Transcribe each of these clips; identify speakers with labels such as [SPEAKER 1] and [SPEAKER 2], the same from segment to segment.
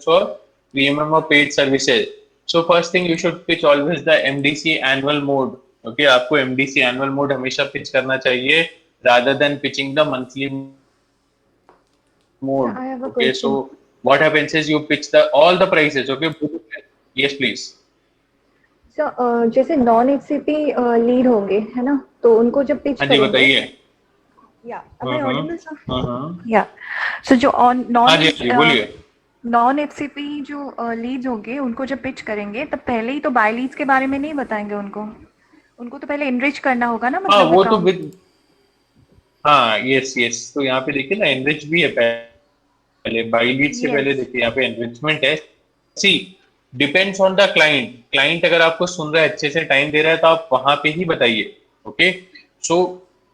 [SPEAKER 1] for premium or paid services. So first thing you should pitch always the MDC annual mode. Okay, आपको MDC annual mode हमेशा pitch करना चाहिए rather than pitching the monthly
[SPEAKER 2] Sir,
[SPEAKER 1] mode.
[SPEAKER 2] I have a
[SPEAKER 1] Okay,
[SPEAKER 2] question.
[SPEAKER 1] so what happens is you pitch the all the prices. Okay, yes please.
[SPEAKER 2] Sir जैसे non HCP lead होंगे है ना, तो उनको जब पिच
[SPEAKER 1] हाँ जी
[SPEAKER 2] करेंगे,
[SPEAKER 1] बताइए।
[SPEAKER 2] या am I audible sir?
[SPEAKER 1] हम्म।
[SPEAKER 2] या सो जो ऑन
[SPEAKER 1] हाँ जी हाँ जी बोलिए।
[SPEAKER 2] नॉन एचसीपी जो लीड्स होंगे उनको जब पिच करेंगे तब पहले ही तो बाय लीड्स के बारे में नहीं बताएंगे उनको। उनको तो पहले इनरिच करना होगा ना,
[SPEAKER 1] हाँ
[SPEAKER 2] मतलब
[SPEAKER 1] वो तो
[SPEAKER 2] अकाउंट।
[SPEAKER 1] विद हाँ यस यस, तो यहाँ पे देखिए ना एनरिच भी है पहले बाई लीड से पहले
[SPEAKER 2] यस।
[SPEAKER 1] देखिए यहाँ पे एनरिचमेंट है। See depends on the client. Client अगर आपको सुन रहा है अच्छे से टाइम दे रहा है तो आप वहां पे ही बताइए। ओके सो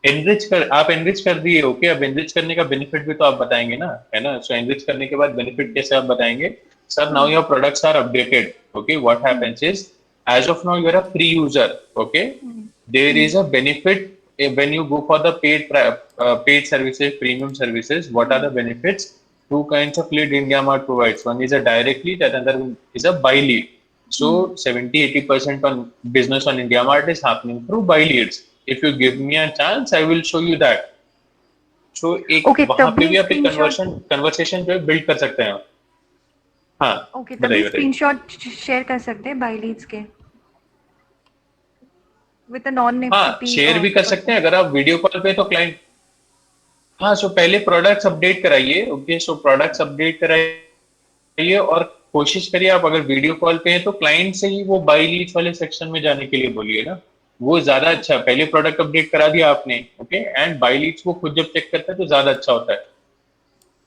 [SPEAKER 1] एनरिच कर आप एनरिच कर दिए। ओके अब एनरिच करने का बेनिफिट भी तो आप बताएंगे ना, है ना। सो एनरिच करने के बाद बेनिफिट कैसे आप बताएंगे? Sir now your products are updated. Okay what happens is as of now you are a free user. Okay there is a benefit when you go for the paid services, premium services. What are the benefits? Two kinds of lead India Mart provides. One is a direct lead, and another is a buy lead. So 70-80% on business on India Mart is happening through buy leads. If you give me a chance, I will show you that. So एक
[SPEAKER 2] okay,
[SPEAKER 1] वहां पे
[SPEAKER 2] तभी
[SPEAKER 1] भी आप एक
[SPEAKER 2] screenshot.
[SPEAKER 1] Conversation जो है build कर सकते हैं। हाँ
[SPEAKER 2] ओके, तभी
[SPEAKER 1] बताइए बताइए।
[SPEAKER 2] स्क्रीनशॉट शेयर कर सकते हैं बाय लीड्स के विद नॉन
[SPEAKER 1] हाँ
[SPEAKER 2] एफसीपी
[SPEAKER 1] शेयर भी कर सकते
[SPEAKER 2] पर्सन।
[SPEAKER 1] हैं अगर आप वीडियो कॉल पे तो क्लाइंट। हाँ सो पहले प्रोडक्ट्स अपडेट कराइए। ओके सो प्रोडक्ट्स अपडेट कराइए और कोशिश करिए आप अगर वीडियो कॉल पे हैं तो क्लाइंट से ही वो बाई लीड्स वाले सेक्शन में जाने के लिए बोलिए ना। वो ज्यादा अच्छा है। पहले प्रोडक्ट अपडेट करा दिया आपने। ओके एंड बाई लीड्स को खुद जब चेक करता है तो ज्यादा अच्छा होता है।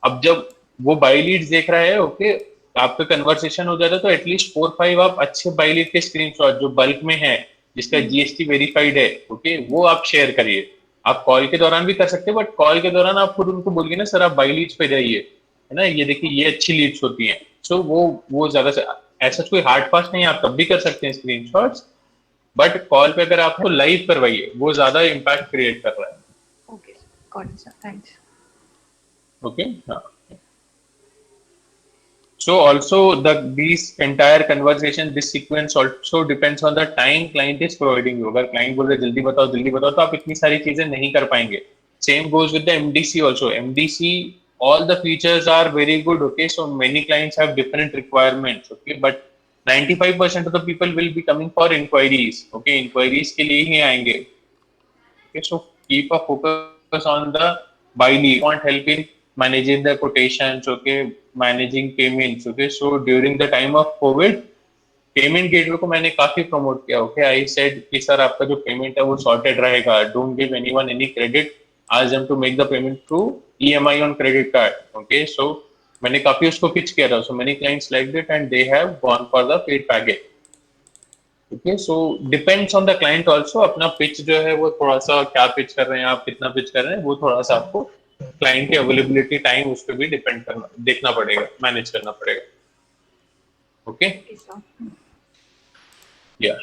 [SPEAKER 1] अब जब वो बाई लीड्स देख रहा है ओके आपका कन्वर्सेशन हो जाता है तो एटलीस्ट 4-5 आप अच्छे बाई लीड के स्क्रीनशॉट जो बल्क में है जिसका जीएसटी वेरीफाइड है ओके वो आप शेयर करिए। आप कॉल के दौरान भी कर सकते हैं बट कॉल के दौरान आप खुद उनको बोलिए ना सर आप बाई लीड्स पे जाइए, है ना। ये देखिए ये अच्छी लीड्स होती हैं। सो वो ज्यादा से ऐसा कोई हार्ड फास्ट नहीं है, आप तब भी कर सकते हैं स्क्रीनशॉट्स। बट कॉल पे अगर आपको लाइव करवाइए वो ज्यादा इम्पैक्ट क्रिएट कर रहा है।
[SPEAKER 2] Okay got it sir, thanks.
[SPEAKER 1] Okay हाँ। So also these entire conversation, this sequence also depends on the time client is providing you. अगर client बोल रहे जल्दी बताओ तो आप इतनी सारी चीजें नहीं कर पाएंगे। Same goes with the MDC also. MDC all the features are very good. Okay, so many clients have different requirements. Okay, but 95% of the people will be coming for inquiries. Okay, inquiries के लिए ही आएंगे। Okay, so keep a focus on the buy lead. Want help in managing the quotations, okay, managing payments, okay. So during the time of COVID, payment gateway को मैंने काफी promote किया। Okay I said कि sir आपका जो payment है वो sorted रहेगा, don't give anyone any credit, ask them to make the payment through EMI on credit card. Okay so मैंने काफी उसको पिच किया था। So many clients like it and they have gone for the paid package. Okay so depends on the client also. अपना pitch जो है वो थोड़ा सा क्या पिच कर रहे हैं आप, कितना पिच कर रहे हैं, वो थोड़ा सा आपको क्लाइंट की अवेलेबिलिटी टाइम उस पर भी डिपेंड करना देखना पड़ेगा, मैनेज करना पड़ेगा। Okay
[SPEAKER 2] okay sir.
[SPEAKER 1] या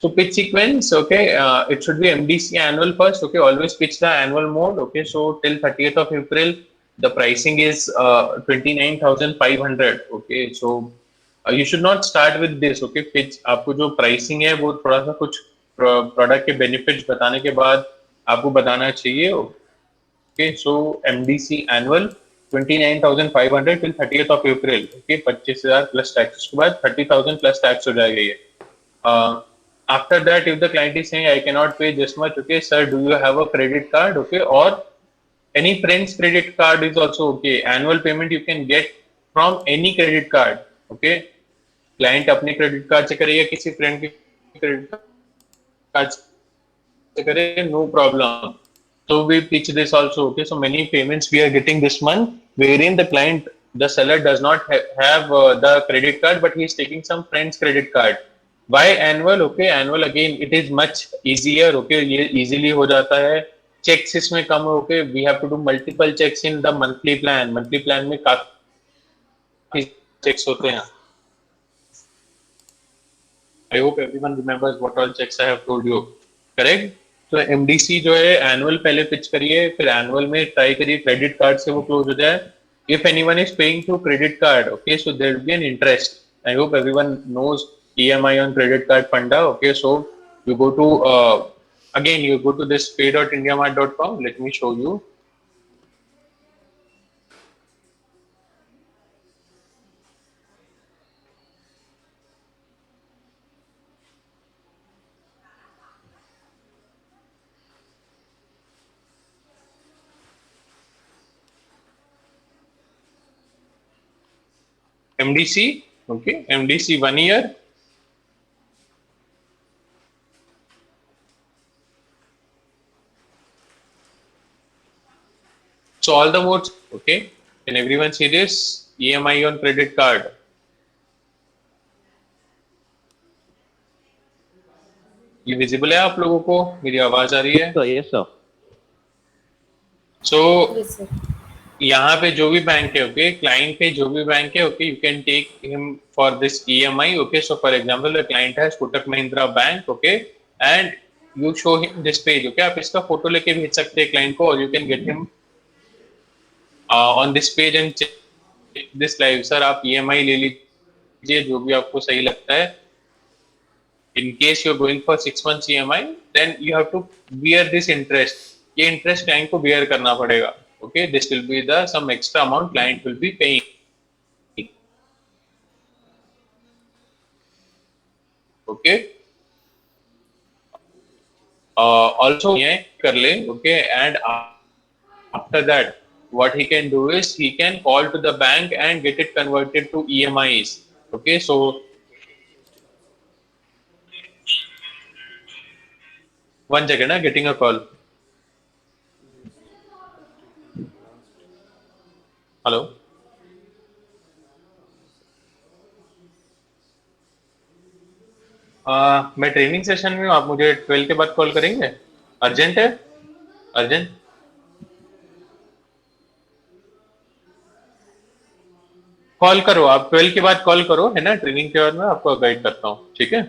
[SPEAKER 1] so pitch sequence, okay, it should be MDC annual first. Okay, always pitch the annual mode. Okay, so till 30th of April the pricing is 29,500. Okay, so you should not start with this. Okay, pitch आपको जो pricing है वो थोड़ा सा कुछ product के benefits बताने के बाद आपको बताना चाहिए। Okay, so MDC annual 29,500 till 30th of April. Okay, 25,000 plus tax के बाद 30,000 प्लस टैक्स हो जाएगा ये। After that, if the client is saying I cannot pay this much, okay, sir, do you have a credit card? Okay, or any friend's credit card is also okay. Annual payment you can get from any credit card. Okay, client अपने credit card से करे या किसी friend के credit card से करे, no problem. So we pitch this also. Okay, so many payments we are getting this month wherein the client, the seller does not have the credit card but he is taking some friend's credit card. Why annual? Okay, annual again it is much easier. Okay, ये easily हो जाता है। checks इसमें कम है। Okay, we have to do multiple checks in the monthly plan. monthly plan में काफी checks होते हैं। I hope everyone remembers what all checks I have told you. Correct? तो MDC जो है एनुअल पहले पिच करिए, फिर एनुअल में ट्राई करिए क्रेडिट कार्ड से वो क्लोज हो जाए। if anyone is paying through credit card, okay, so there will be an interest. I hope everyone knows EMI on credit card funda. Okay, so you go to again you go to this pay.indiamart.com. Let me show you. MDC, okay, MDC 1 year. So all the modes, okay. Can everyone see this? EMI on credit card. ये visible है आप लोगों को? मेरी आवाज आ रही है?
[SPEAKER 3] Yes, sir.
[SPEAKER 1] So
[SPEAKER 4] Yes, sir.
[SPEAKER 1] यहाँ पे जो भी बैंक है, ओके, क्लाइंट पे जो भी बैंक है, okay, you can take him for this EMI, okay. So for example the client has Kotak Mahindra bank, okay, and you show him this page, okay. आप इसका फोटो लेके भेज सकते हैं क्लाइंट को, और you can get him on this page and check this live. Sir आप EMI ले लीजिए जो भी आपको सही लगता है. In case you're going for 6 months EMI, then you have to bear this interest. ये interest client को bear करना पड़ेगा. Okay, this will be the some extra amount client will be paying. Okay. Also ये कर ले, okay, and after that, what he can do is he can call to the bank and get it converted to EMIs. Okay, so one second, getting a call. Hello. मैं training session में हूँ, आप मुझे 12 के बाद call करेंगे? Urgent है? Urgent? Call करो, आप 12 के बाद कॉल करो, है ना. ट्रेनिंग के बाद मैं आपको गाइड करता हूँ, ठीक है?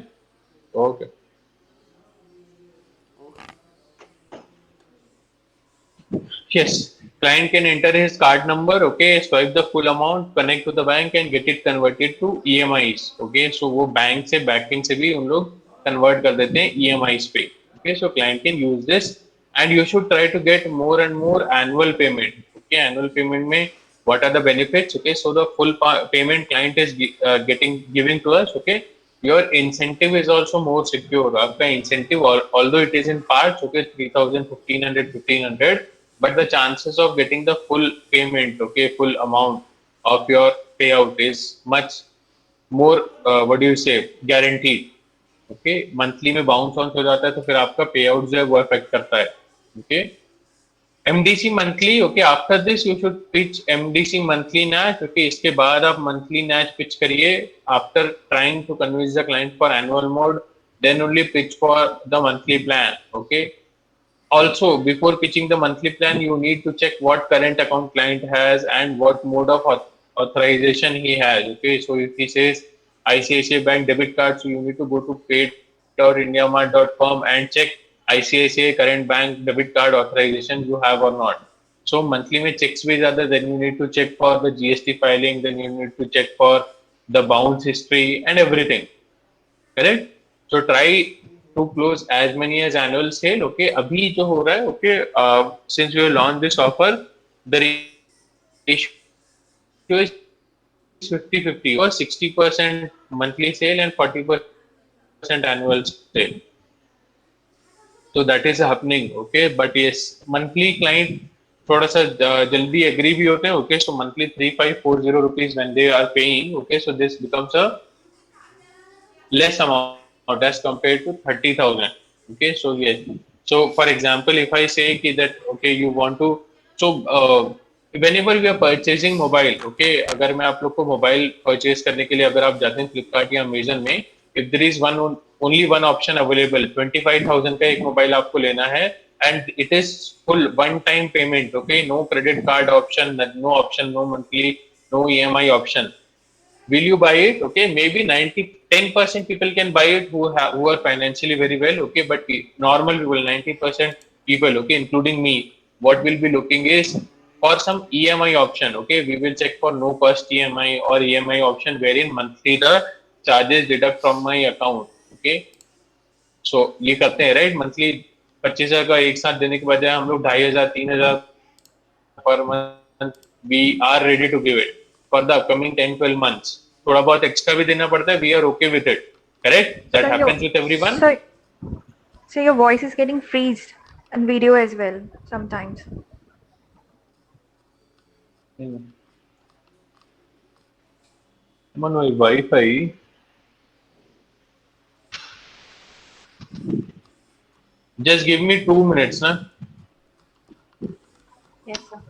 [SPEAKER 1] Okay. Yes, client can enter his card number, okay, swipe the full amount, connect to the bank and get it converted to EMIs. Okay, so वो बैंक से बैकिंग से भी उन लोग convert कर देते हैं EMIs पे. Okay, so client can use this and you should try to get more and more annual payment. Okay, annual payment में what are the benefits? Okay, so the full payment client is giving to us. Okay, your incentive is also more secure. आपका incentive, although it is in parts, okay, 3,000, 1,500, 1,500. But the chances of getting the full payment, okay, full amount of your payout is much more, what do you say, guaranteed. Okay, monthly में bounce हो जाता है तो फिर आपका payout जो है वो affect करता है. Okay, MDC monthly, okay, after this you should pitch MDC monthly NACH. Okay, इसके बाद आप monthly NACH pitch करिए. After trying to convince the client for annual mode, then only pitch for the monthly plan. Okay. Also, before pitching the monthly plan, you need to check what current account client has and what mode of authorization he has. Okay, so if he says ICICI Bank debit card, so you need to go to pay.indiamart.com and check ICICI current bank debit card authorization you have or not. So monthly में checks भी ज़्यादा, then you need to check for the GST filing, then you need to check for the bounce history and everything. Correct? So try to close as many as annual sale. Okay, अभी जो हो रहा है, okay, since we launched this offer, the ratio is 50-50 or 60% monthly sale and 40% annual sale. So that is happening. Okay, but yes, monthly client थोड़ा सा जल्दी agree भी होते हैं. Okay, so monthly 3,540 rupees when they are paying. Okay, so this becomes a less amount as compared to 30,000. Okay, so yes, so for example, if I say that okay, you want to, so whenever we are purchasing mobile, okay, अगर मैं आप लोग को mobile purchase करने के लिए अगर आप जाते हैं फ्लिपकार्ट या अमेजन में, if there is only one option available, 25,000 का एक मोबाइल आपको लेना है and it is full one time payment. Okay, no credit card option, no option, no monthly, no EMI option. Will you buy it? Okay, maybe 10% people can buy it who are financially very well. Okay, but normal people, 90% people, okay, including me, what we'll be looking is for some EMI option. Okay, we will check for no cost EMI or EMI option wherein monthly the charges deduct from my account. Okay, so ये करते हैं right. Monthly 25,000 का एक साथ देने के बजाय हम लोग 2,500 3,000 per month we are ready to give it for the upcoming 10-12 months. थोड़ा बहुत एक्स्ट्रा भी देना पड़ता है. We are okay with it. Correct. That
[SPEAKER 2] Sir,
[SPEAKER 1] happens with everyone.
[SPEAKER 2] so your voice is getting freezed and video as well sometimes.
[SPEAKER 1] Come on, Wi-Fi. Just give me 2 minutes, na.
[SPEAKER 2] Yes, sir.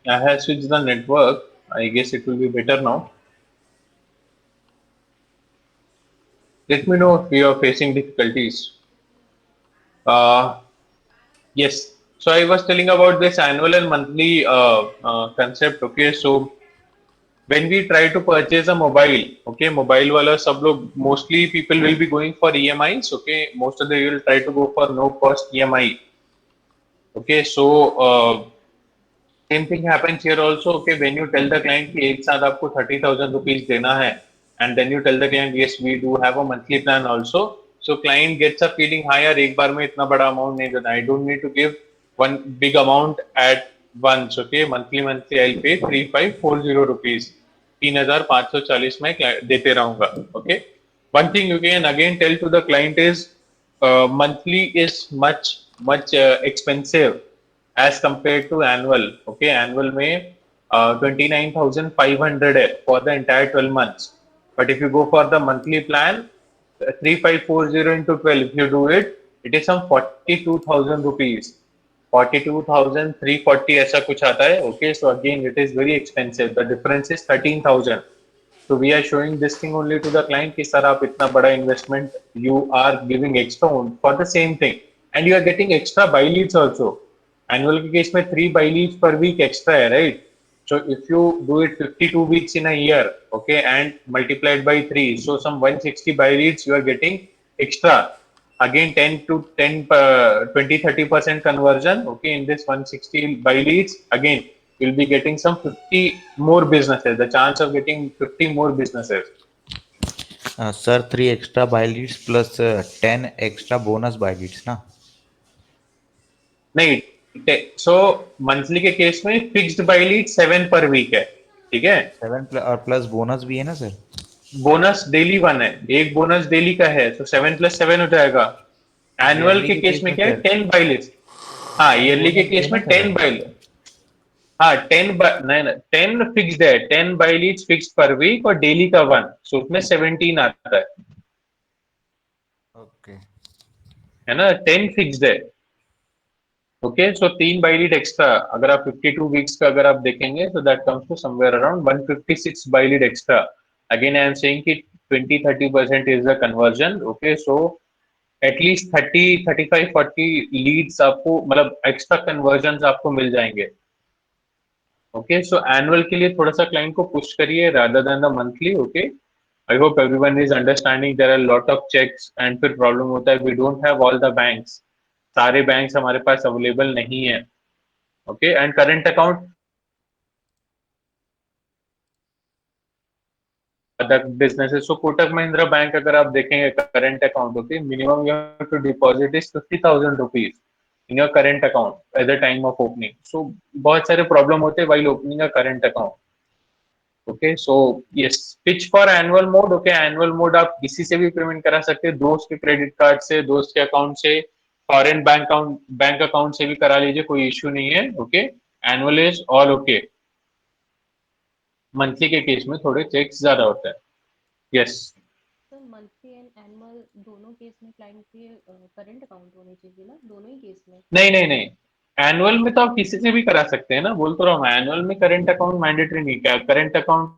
[SPEAKER 1] I have switched the network. I guess it will be better now. Let me know if you are facing difficulties. Yes. So I was telling about this annual and monthly concept. Okay. So when we try to purchase a mobile, okay, mobile wala sab log, mostly people will be going for EMIs. Okay. Most of them will try to go for no cost EMI. Okay. So same thing happens here also. Okay, when you tell the client कि एक साथ आपको 30,000 rupees देना है, and then you tell the client yes we do have a monthly plan also. So client gets a feeling हाँ यार एक बार में इतना बड़ा amount नहीं देना. I don't need to give one big amount at once. Okay, monthly I'll pay 3,540 rupees. 3,540 मैं देते रहूँगा. Okay, one thing you can again tell to the client is monthly is much expensive as compared to annual. Okay, annual में 29,500 है for the entire 12 months. But if you go for the monthly plan, 3,540 into 12, if you do it, it is some 42,000 rupees. 42,340 ऐसा कुछ आता है. Okay, so again it is very expensive. The difference is 13,000. So we are showing this thing only to the client कि sir आप इतना बड़ा investment you are giving extra for the same thing, and you are getting extra buy leads also. Annual के case में 3 buy leads per week extra है, right? So if you do it 52 weeks in a year, okay, and multiplied by 3, so some 160 buy leads you are getting extra. Again 20-30% conversion. Okay, in this 160 buy leads, again you'll be getting some 50 more businesses. The chance of getting 50 more businesses.
[SPEAKER 3] Sir, 3 extra buy leads plus 10 extra bonus buy leads ना.
[SPEAKER 1] नहीं, so monthly के case में fixed buy lead 7 per week है. ठीक है,
[SPEAKER 3] 7 और plus bonus भी है ना सर.
[SPEAKER 1] बोनस डेली 1 है. एक बोनस डेली का है, तो 7 + 7 हो जाएगा. एनुअल के केस में क्या है, 10 बाय लीड. हाँ, ईयरली के केस में 10 बाय लीड. हाँ, 10 फिक्स्ड है. 10 buy leads fixed per week और डेली का 1, सो उसमें 17 आता है.
[SPEAKER 3] ओके,
[SPEAKER 1] है ना, 10 फिक्स्ड है. Okay, so 3 buy lead extra. अगर आप 52 वीक्स का अगर आप देखेंगे तो that comes to somewhere around 156 buy lead extra. Again I am saying कि 20-30% is the conversion. Okay, so at least 30-35-40 leads आपको, मतलब एक्स्ट्रा कन्वर्जन आपको मिल जाएंगे. ओके, सो एनुअल के लिए थोड़ा सा क्लाइंट को पुश करिए rather than the monthly. Okay, I hope everyone is understanding. There are lot of checks and फिर प्रॉब्लम होता है, we don't have all the banks. सारे बैंक्स हमारे पास अवेलेबल नहीं है. Okay, and current account other businesses. So Kotak Mahindra Bank अगर आप देखेंगे current account, okay, minimum you have to deposit is 50,000 rupees in your current account at the time of opening. So बहुत सारे problem होते हैं while opening a current account. Okay, so yes, pitch for annual mode. Okay, annual mode आप किसी से भी payment करा सकते हैं, दोस्त के क्रेडिट कार्ड से, दोस्त के अकाउंट से, फॉरेन बैंक अकाउंट से भी करा लीजिए, कोई इश्यू नहीं है. Okay, annual is all okay. Monthly के केस में थोड़े चेक्स ज्यादा होते हैं. Yes.
[SPEAKER 4] Sir monthly and annual दोनों केस में क्लाइंट के करंट अकाउंट होने चाहिए ना, दोनों ही केस में?
[SPEAKER 1] नहीं नहीं नहीं, एनुअल में तो आप किसी से भी करा सकते हैं ना, बोल तो रहा हूँ मैं. एनुअल में करंट अकाउंट मैंडेटरी नहीं, क्या करंट अकाउंट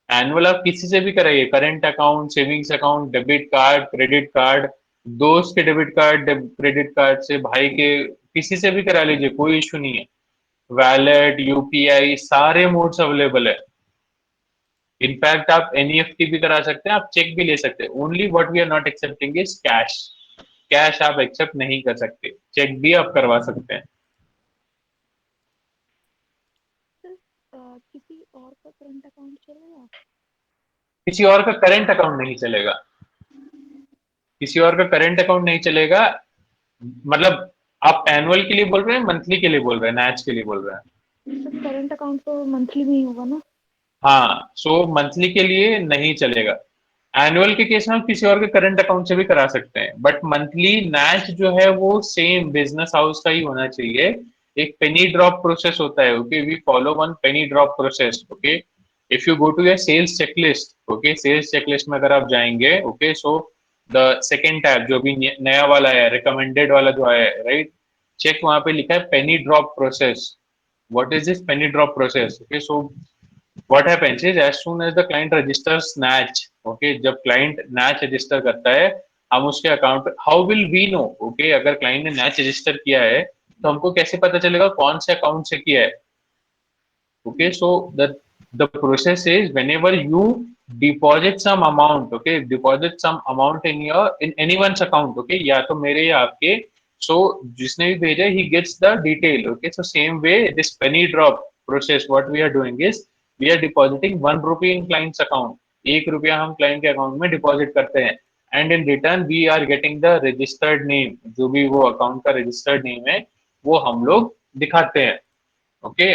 [SPEAKER 1] एनुअल आप किसी से भी कराइए. Current account, savings account, debit card, credit card, दोस्त के डेबिट कार्ड, क्रेडिट कार्ड से, भाई के, किसी से भी करा लीजिए, कोई इशू नहीं है. वैलेट, यूपीआई, सारे मोड्स अवेलेबल है. इनफैक्ट आप एनईएफटी भी करा सकते हैं, आप चेक भी ले सकते हैं. Only what we are not accepting is cash. Cash आप एक्सेप्ट नहीं कर सकते, चेक भी आप करवा सकते हैं.
[SPEAKER 5] किसी और का करंट अकाउंट चलेगा?
[SPEAKER 1] किसी और का करंट अकाउंट नहीं चलेगा. किसी और का करंट अकाउंट नहीं चलेगा. मतलब आप एनुअल के लिए बोल रहे हैं, मंथली के लिए बोल रहे हैं, नैच के लिए बोल रहे हैं?
[SPEAKER 5] सर करंट अकाउंट तो मंथली में ही होगा ना?
[SPEAKER 1] हाँ, सो मंथली के लिए नहीं चलेगा. एनुअल के केस में आप किसी और के करंट अकाउंट से भी करा सकते हैं, बट मंथली नैच जो है वो सेम बिजनेस हाउस का ही होना चाहिए. एक पेनी ड्रॉप प्रोसेस होता है. Okay, we follow one penny drop process. Okay, if you go to your sales checklist, okay, sales checklist में अगर आप जाएंगे, okay, so the second tab जो भी नया वाला है, रिकमेंडेड वाला जो है, राइट, चेक, वहां पे लिखा है penny drop process. What is this penny drop process? Okay, so what happens is as soon as the client registers NACH, okay, जब client NACH register करता है, हम उसके account, how will we know? okay, अगर client ने NACH register किया है तो हमको कैसे पता चलेगा कौन से अकाउंट से किया है? okay, so the process is whenever you deposit some amount, okay, deposit some amount in anyone's account, okay, या तो मेरे या आपके, so जिसने भी भेजा he gets the detail. okay, so same way this penny drop process, what we are doing is we are depositing 1 rupee in client's account. 1 रुपया हम क्लाइंट के अकाउंट में डिपॉजिट करते हैं, and in return we are getting the registered name. जो भी वो account का रजिस्टर्ड नेम है वो हम लोग दिखाते हैं. Okay,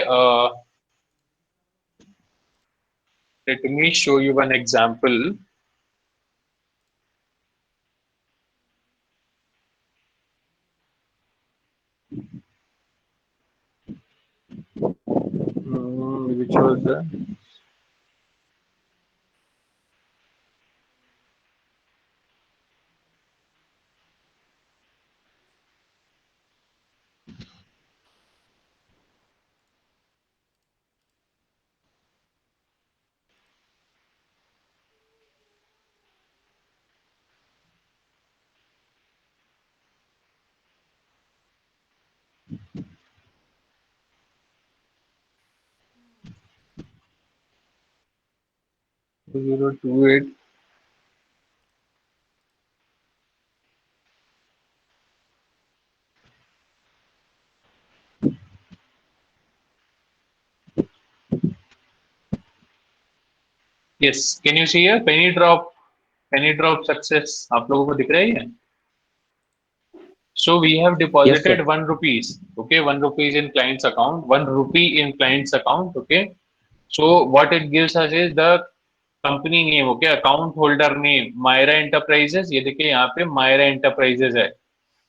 [SPEAKER 1] let me show you one example. Which was the zero two eight. Yes, can you see here penny drop? Penny drop success. आप लोगों को दिख रहा है ये? So we have deposited
[SPEAKER 3] sir.
[SPEAKER 1] 1 rupees. Okay, 1 rupees in client's account, 1 rupee in client's account. Okay, so what it gives us is the company name. Okay, account holder name Myra Enterprises. ये देखिए यहाँ पे Myra Enterprises है.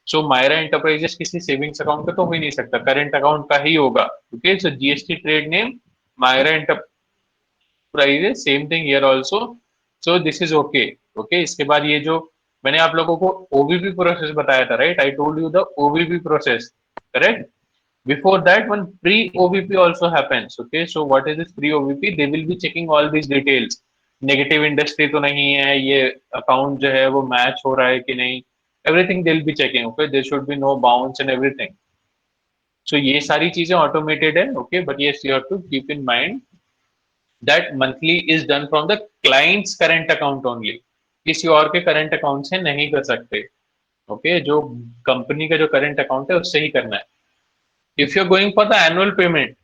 [SPEAKER 1] So Myra Enterprises किसी savings account का तो हो ही नहीं सकता, करंट अकाउंट का ही होगा. Okay, so GST trade name Myra Enterprises, same thing here also. So this is okay. Okay, इसके बाद ये जो मैंने आप लोगों को ओबीपी प्रोसेस बताया था, right? I told you the OBP process, correct? Before that, one pre-OVP also happens. Okay, so what is this pre-OVP? They will be checking all these details. Negative industry तो नहीं है, ये account जो है वो match हो रहा है कि नहीं, everything they'll be checking. Okay, there should be no bounce and everything. So ये सारी चीजें automated है. Okay, but yes, you have to keep in mind that monthly is done from the client's current account only. किसी और के current account से नहीं कर सकते. Okay, जो कंपनी का जो current account है उससे ही करना है. If you're going for the annual payment,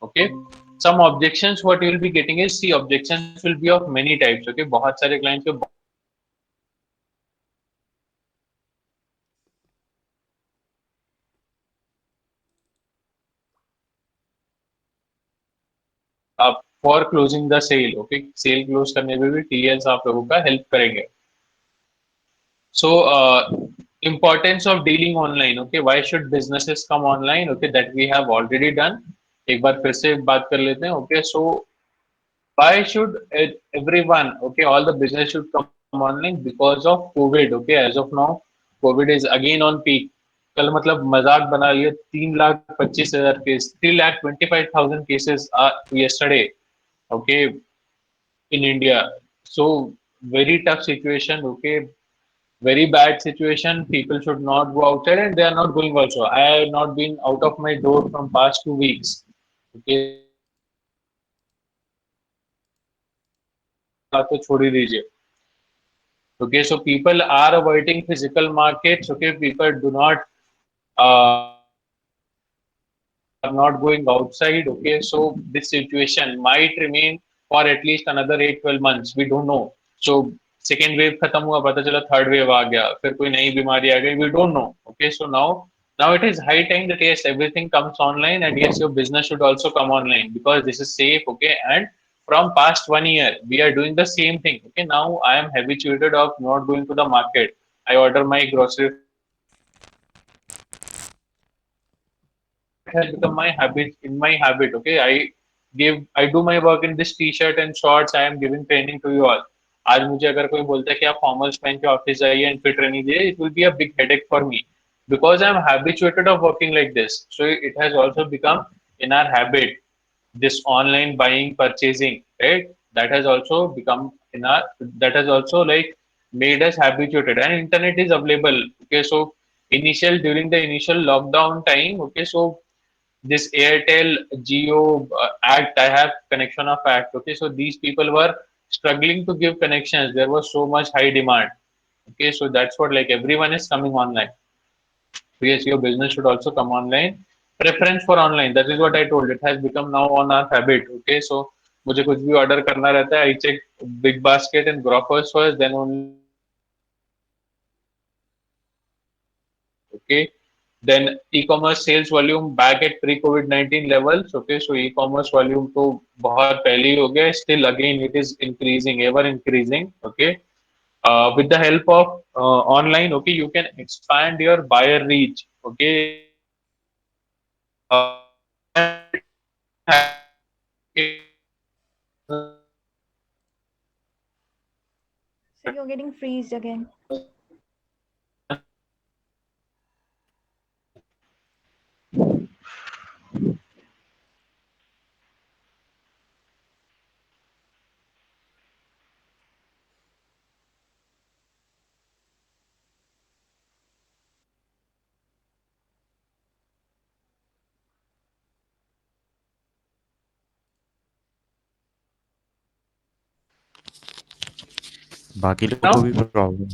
[SPEAKER 1] Okay, some objections what you will be getting is, see, objections will be of many types. Okay, बहुत सारे clients के आप for closing the sale, okay, sale close करने में भी TLs आप लोगों का हेल्प करेंगे. So, importance of dealing online. Okay, why should businesses come online? Okay, that we have already done. एक बार फिर से बात कर लेते हैं. Okay, so why should everyone? Okay, all the business should come online because of COVID. Okay, as of now, COVID is again on peak. कल मतलब मजाक बना लिए 3,25,000 case, 3,25,000 cases yesterday. Okay, in India. So very tough situation. Okay, very bad situation. People should not go outside, and they are not going also. I have not been out of my door from past 2 weeks. Okay, बात तो छोड़ ही दीजिए. Okay, so people are avoiding physical markets. Okay, people do not uh, are not going outside. Okay, so this situation might remain for at least another 8-12 months. We don't know. So second wave खत्म हुआ, पता चला third wave आ गया, फिर कोई नई बीमारी आ गई. We don't know. Okay, so now it is high time that yes, everything comes online, and yes, your business should also come online because this is safe. Okay, and from past 1 year we are doing the same thing. Okay, now I am habituated of not going to the market. I order my grocery. Has become my habit, in my habit. Okay, I do my work in this t-shirt and shorts. I am giving training to you all. आज मुझे अगर कोई बोलता है कि आप formals पहन के ऑफिस जाइए एंड फिट ट्रेनिंग दीजिए, it will be a big headache for me because I am habituated of working like this. So it has also become in our habit, this online buying, purchasing, right? That has also become in our, that has also like made us habituated, and internet is available. Okay, so during the initial lockdown time, okay, so this Airtel Geo Act, I have connection of Act. Okay, so these people were struggling to give connections. There was so much high demand. Okay, so that's what, like, everyone is coming online. So yes, your business should also come online. Preference for online. That is what I told. It has become now on our habit. Okay, so मुझे कुछ भी order करना रहता है, I check Big Basket and Grofers first, then only. Okay, then e-commerce sales volume back at pre-COVID-19 levels. Okay, so e-commerce volume तो बहुत पहले ही हो गया, still again it is increasing, ever increasing. Okay, with the help of online, okay, you can expand your buyer reach. Okay, uh,
[SPEAKER 2] So you're getting freezed again.
[SPEAKER 3] बाकी लोगों को
[SPEAKER 1] now
[SPEAKER 3] भी problem है.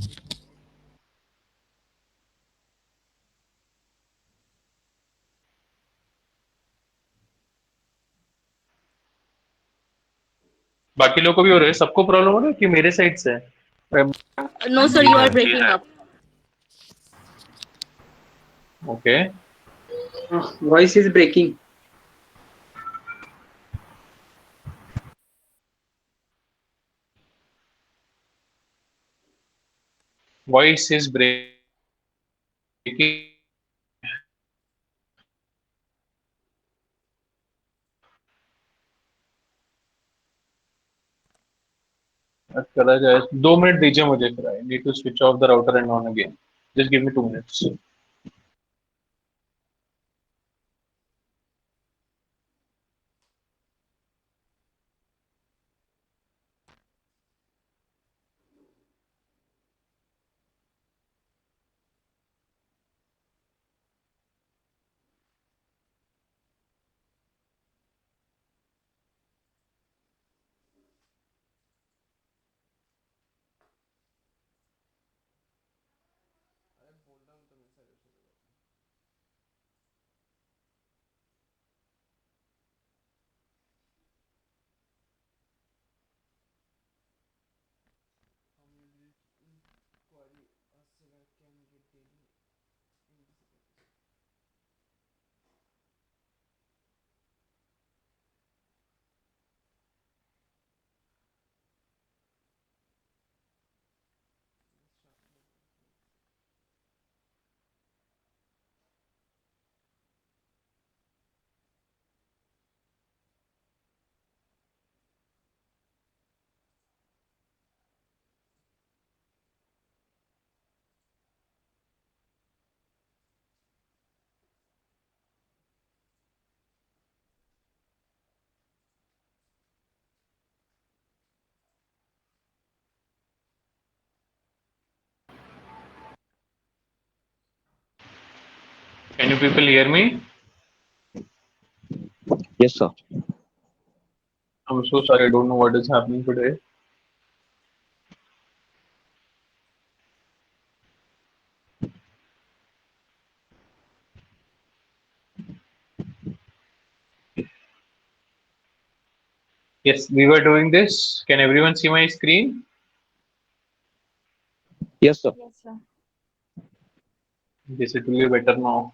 [SPEAKER 1] बाकी लोगों को भी हो रहा है, सबको प्रॉब्लम हो रहा है कि मेरे साइड से है?
[SPEAKER 4] No, sir, you are breaking up.
[SPEAKER 1] Okay,
[SPEAKER 6] Voice is breaking.
[SPEAKER 1] Voice is breaking. चला जाए, 2 मिनट दीजिए मुझे, फिर I need to switch off the router and on again. Just give me 2 minutes. Can you people hear me?
[SPEAKER 7] Yes, sir.
[SPEAKER 1] I'm so sorry, I don't know what is happening today. Yes, we were doing this. Can everyone see my screen?
[SPEAKER 7] Yes, sir.
[SPEAKER 2] Yes, sir.
[SPEAKER 1] Yes, it will be better now.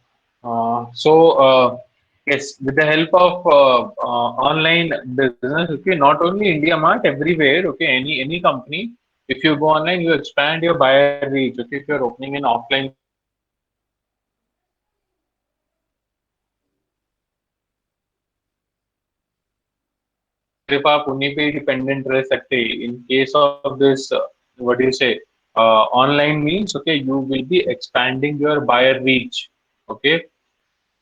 [SPEAKER 1] Yes, with the help of online business, okay, not only India Mart, everywhere, okay, any company, if you go online, you expand your buyer reach. Okay, if you're opening an offline, सिर्फ आप उन्हीं पे dependent रह सकते हैं. In case of this, what do you say? Online means, okay, you will be expanding your buyer reach. Okay,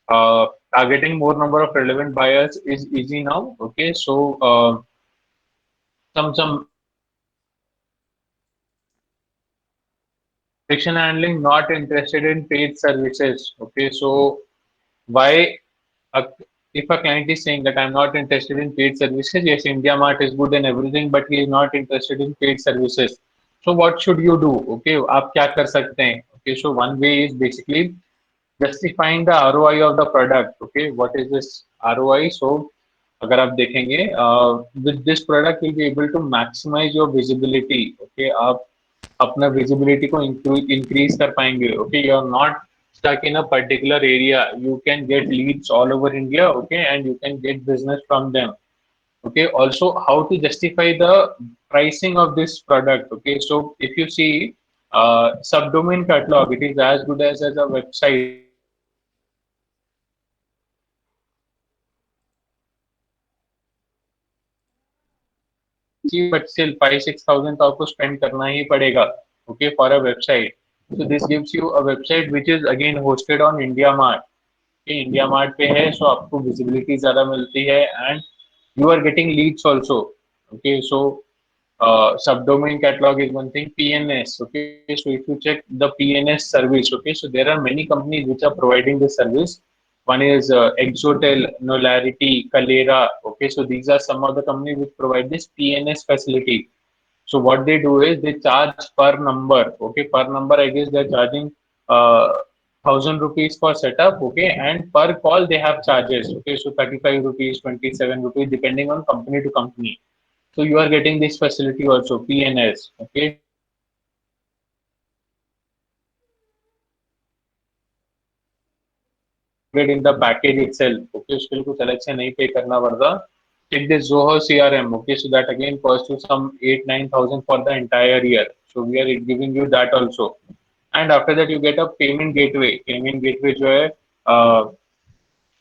[SPEAKER 1] targeting more number of relevant buyers is easy now. Okay, so some friction handling, not interested in paid services. Okay, so why a, if a client is saying that I'm not interested in paid services, yes, India Mart is good and everything, but he is not interested in paid services. So what should you do? Okay, आप क्या कर सकते हैं? Okay, so one way is basically justifying the ROI of the product. Okay, what is this ROI? So अगर आप देखेंगे, with this product you'll be able to maximize your visibility. Okay, आप अपना विजिबिलिटी को इंक्रीज कर पाएंगे. Okay, you are not stuck in a particular area. You can get leads all over India, okay, and you can get business from them. Okay, also how to justify the pricing of this product. Okay, so if you see subdomain catalog, it is as good as a website, but still 5-6 thousand तो आपको spend करना ही पड़ेगा. Okay, for a website. So this gives you a website which is again hosted on India Mart. India Mart पे है, so आपको visibility ज्यादा मिलती है and you are getting leads also. Okay, so subdomain catalog is one thing. PNS, okay, so if you check the PNS service, okay, so there are many companies which are providing this service. One is Exotel, Nolarity, Kalera. Okay, so these are some of the companies which provide this PNS facility. So what they do is they charge per number. Okay, per number I guess they're charging 1,000 rupees for setup. Okay, and per call they have charges. Okay, so 35 rupees, 27 rupees, depending on company to company. So you are getting this facility also, PNS. Okay, in the package itself. Okay, उसके लिए कुछ अलग से नहीं pay करना पड़ता. Take this Zoho CRM. Okay, so that again costs you some 8-9 thousand for the entire year. So we are giving you that also. And after that you get a payment gateway. Payment gateway जो है,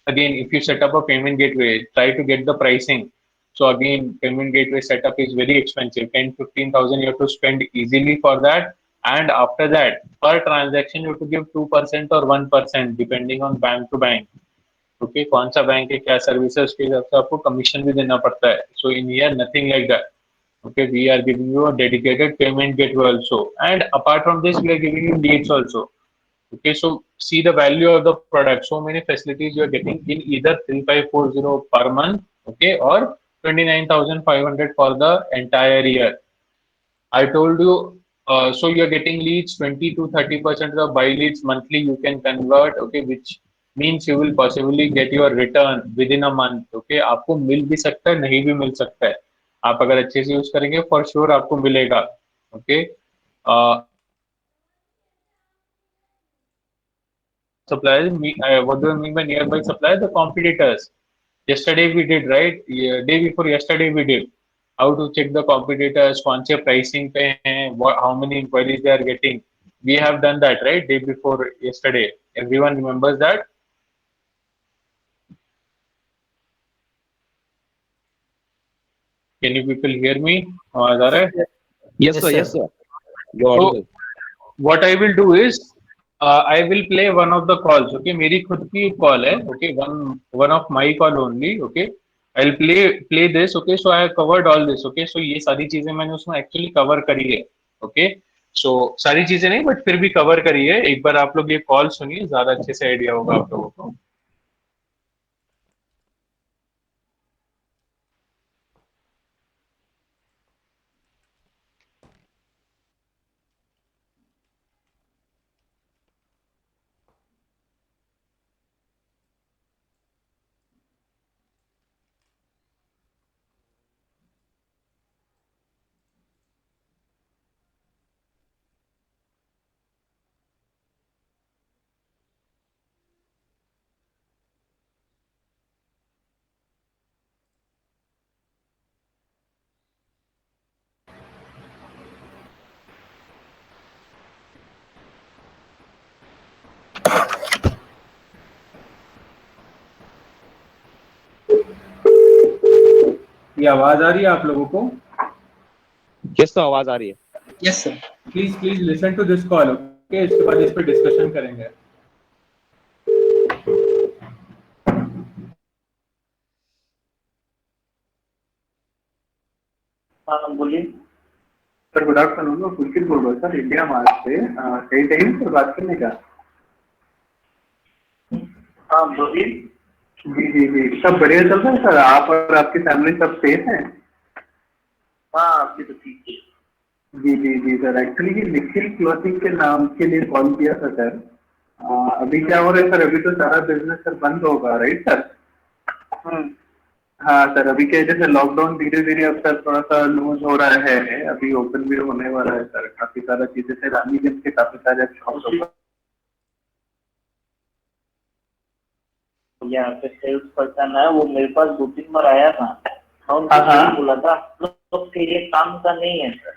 [SPEAKER 1] again if you set up a payment gateway, try to get the pricing. So again payment gateway setup is very expensive. 10-15 thousand you have to spend easily for that. And after that, per transaction you have to give 2% or 1% depending on bank to bank. Okay, कौन सा bank है, क्या service है, उसके हिसाब से आपको commission भी देना पड़ता है. So in here nothing like that. Okay, we are giving you a dedicated payment gateway also, and apart from this we are giving you leads also. Okay, so see the value of the product. So many facilities you are getting in either 3540 per month, okay, or 29,500 for the entire year. I told you, so you are getting leads. 20 to 30% of the buy leads monthly you can convert. Okay, which means you will possibly get your return within a month. Okay, आपको मिल भी सकता है, नहीं भी मिल सकता है. आप अगर अच्छे से यूज करेंगे फॉर श्योर आपको मिलेगा. Okay, suppliers, what do I mean by nearby suppliers? The competitors. Yesterday we did, right? Yeah, day before yesterday we did. How to check the competitors, कौन से pricing पे हैं, how many inquiries they are getting. We have done that, right? Day before yesterday. Everyone remembers that? Can you people hear me? आवाज आ रहा है?
[SPEAKER 7] Yes, sir. Yes, sir. You're
[SPEAKER 1] So
[SPEAKER 7] audible.
[SPEAKER 1] what I will do is I will play one of the calls. Okay, मेरी खुद की call है. Okay, one of my call only. Okay, I'll play this. Okay, so I have covered all this. Okay, so ये सारी चीजें मैंने उसमें actually cover करी है. Okay, सो सारी चीजें नहीं, बट फिर भी कवर करिए एक बार। आप लोग ये कॉल सुनिए, ज्यादा अच्छे से आइडिया होगा आप लोगों को।
[SPEAKER 8] ये आवाज आ रही है आप लोगों को?
[SPEAKER 7] यस सर, आवाज आ रही है।
[SPEAKER 6] Yes, sir.
[SPEAKER 8] Please please listen to this call, okay? इसके बाद इस पर डिस्कशन करेंगे।
[SPEAKER 9] हाँ बोलिए।
[SPEAKER 8] सर गुड आफ्टरनून, मैं पुलकित बोल रहा हूँ सर, इंडिया मार्ट से। सही टाइम पर बात करने का?
[SPEAKER 9] हाँ बोलिए।
[SPEAKER 8] जी जी जी, सब बढ़िया चल रहा है सर? आप और आपकी फैमिली सब सेफ हैं?
[SPEAKER 9] हाँ आपकी तो ठीक है।
[SPEAKER 8] जी जी जी सर, एक्चुअली ये निखिल क्लॉथिंग के नाम के लिए कॉल किया था सर। अभी क्या हो रहा है सर, अभी तो सारा बिजनेस सर बंद होगा, राइट सर? हाँ सर, अभी क्या जैसे लॉकडाउन धीरे धीरे अब सर थोड़ा सा लूज हो रहा है, अभी ओपन भी होने वाला है सर। काफी सारा चीजें से रानीगंज के काफी सारे शॉप।
[SPEAKER 9] यहाँ पे सेल्स पर्सन है, वो मेरे पास 2-3 बार आया था। मैं उनको
[SPEAKER 8] हाँ, हाँ।
[SPEAKER 9] बोला था लोग के ये काम का नहीं है सर।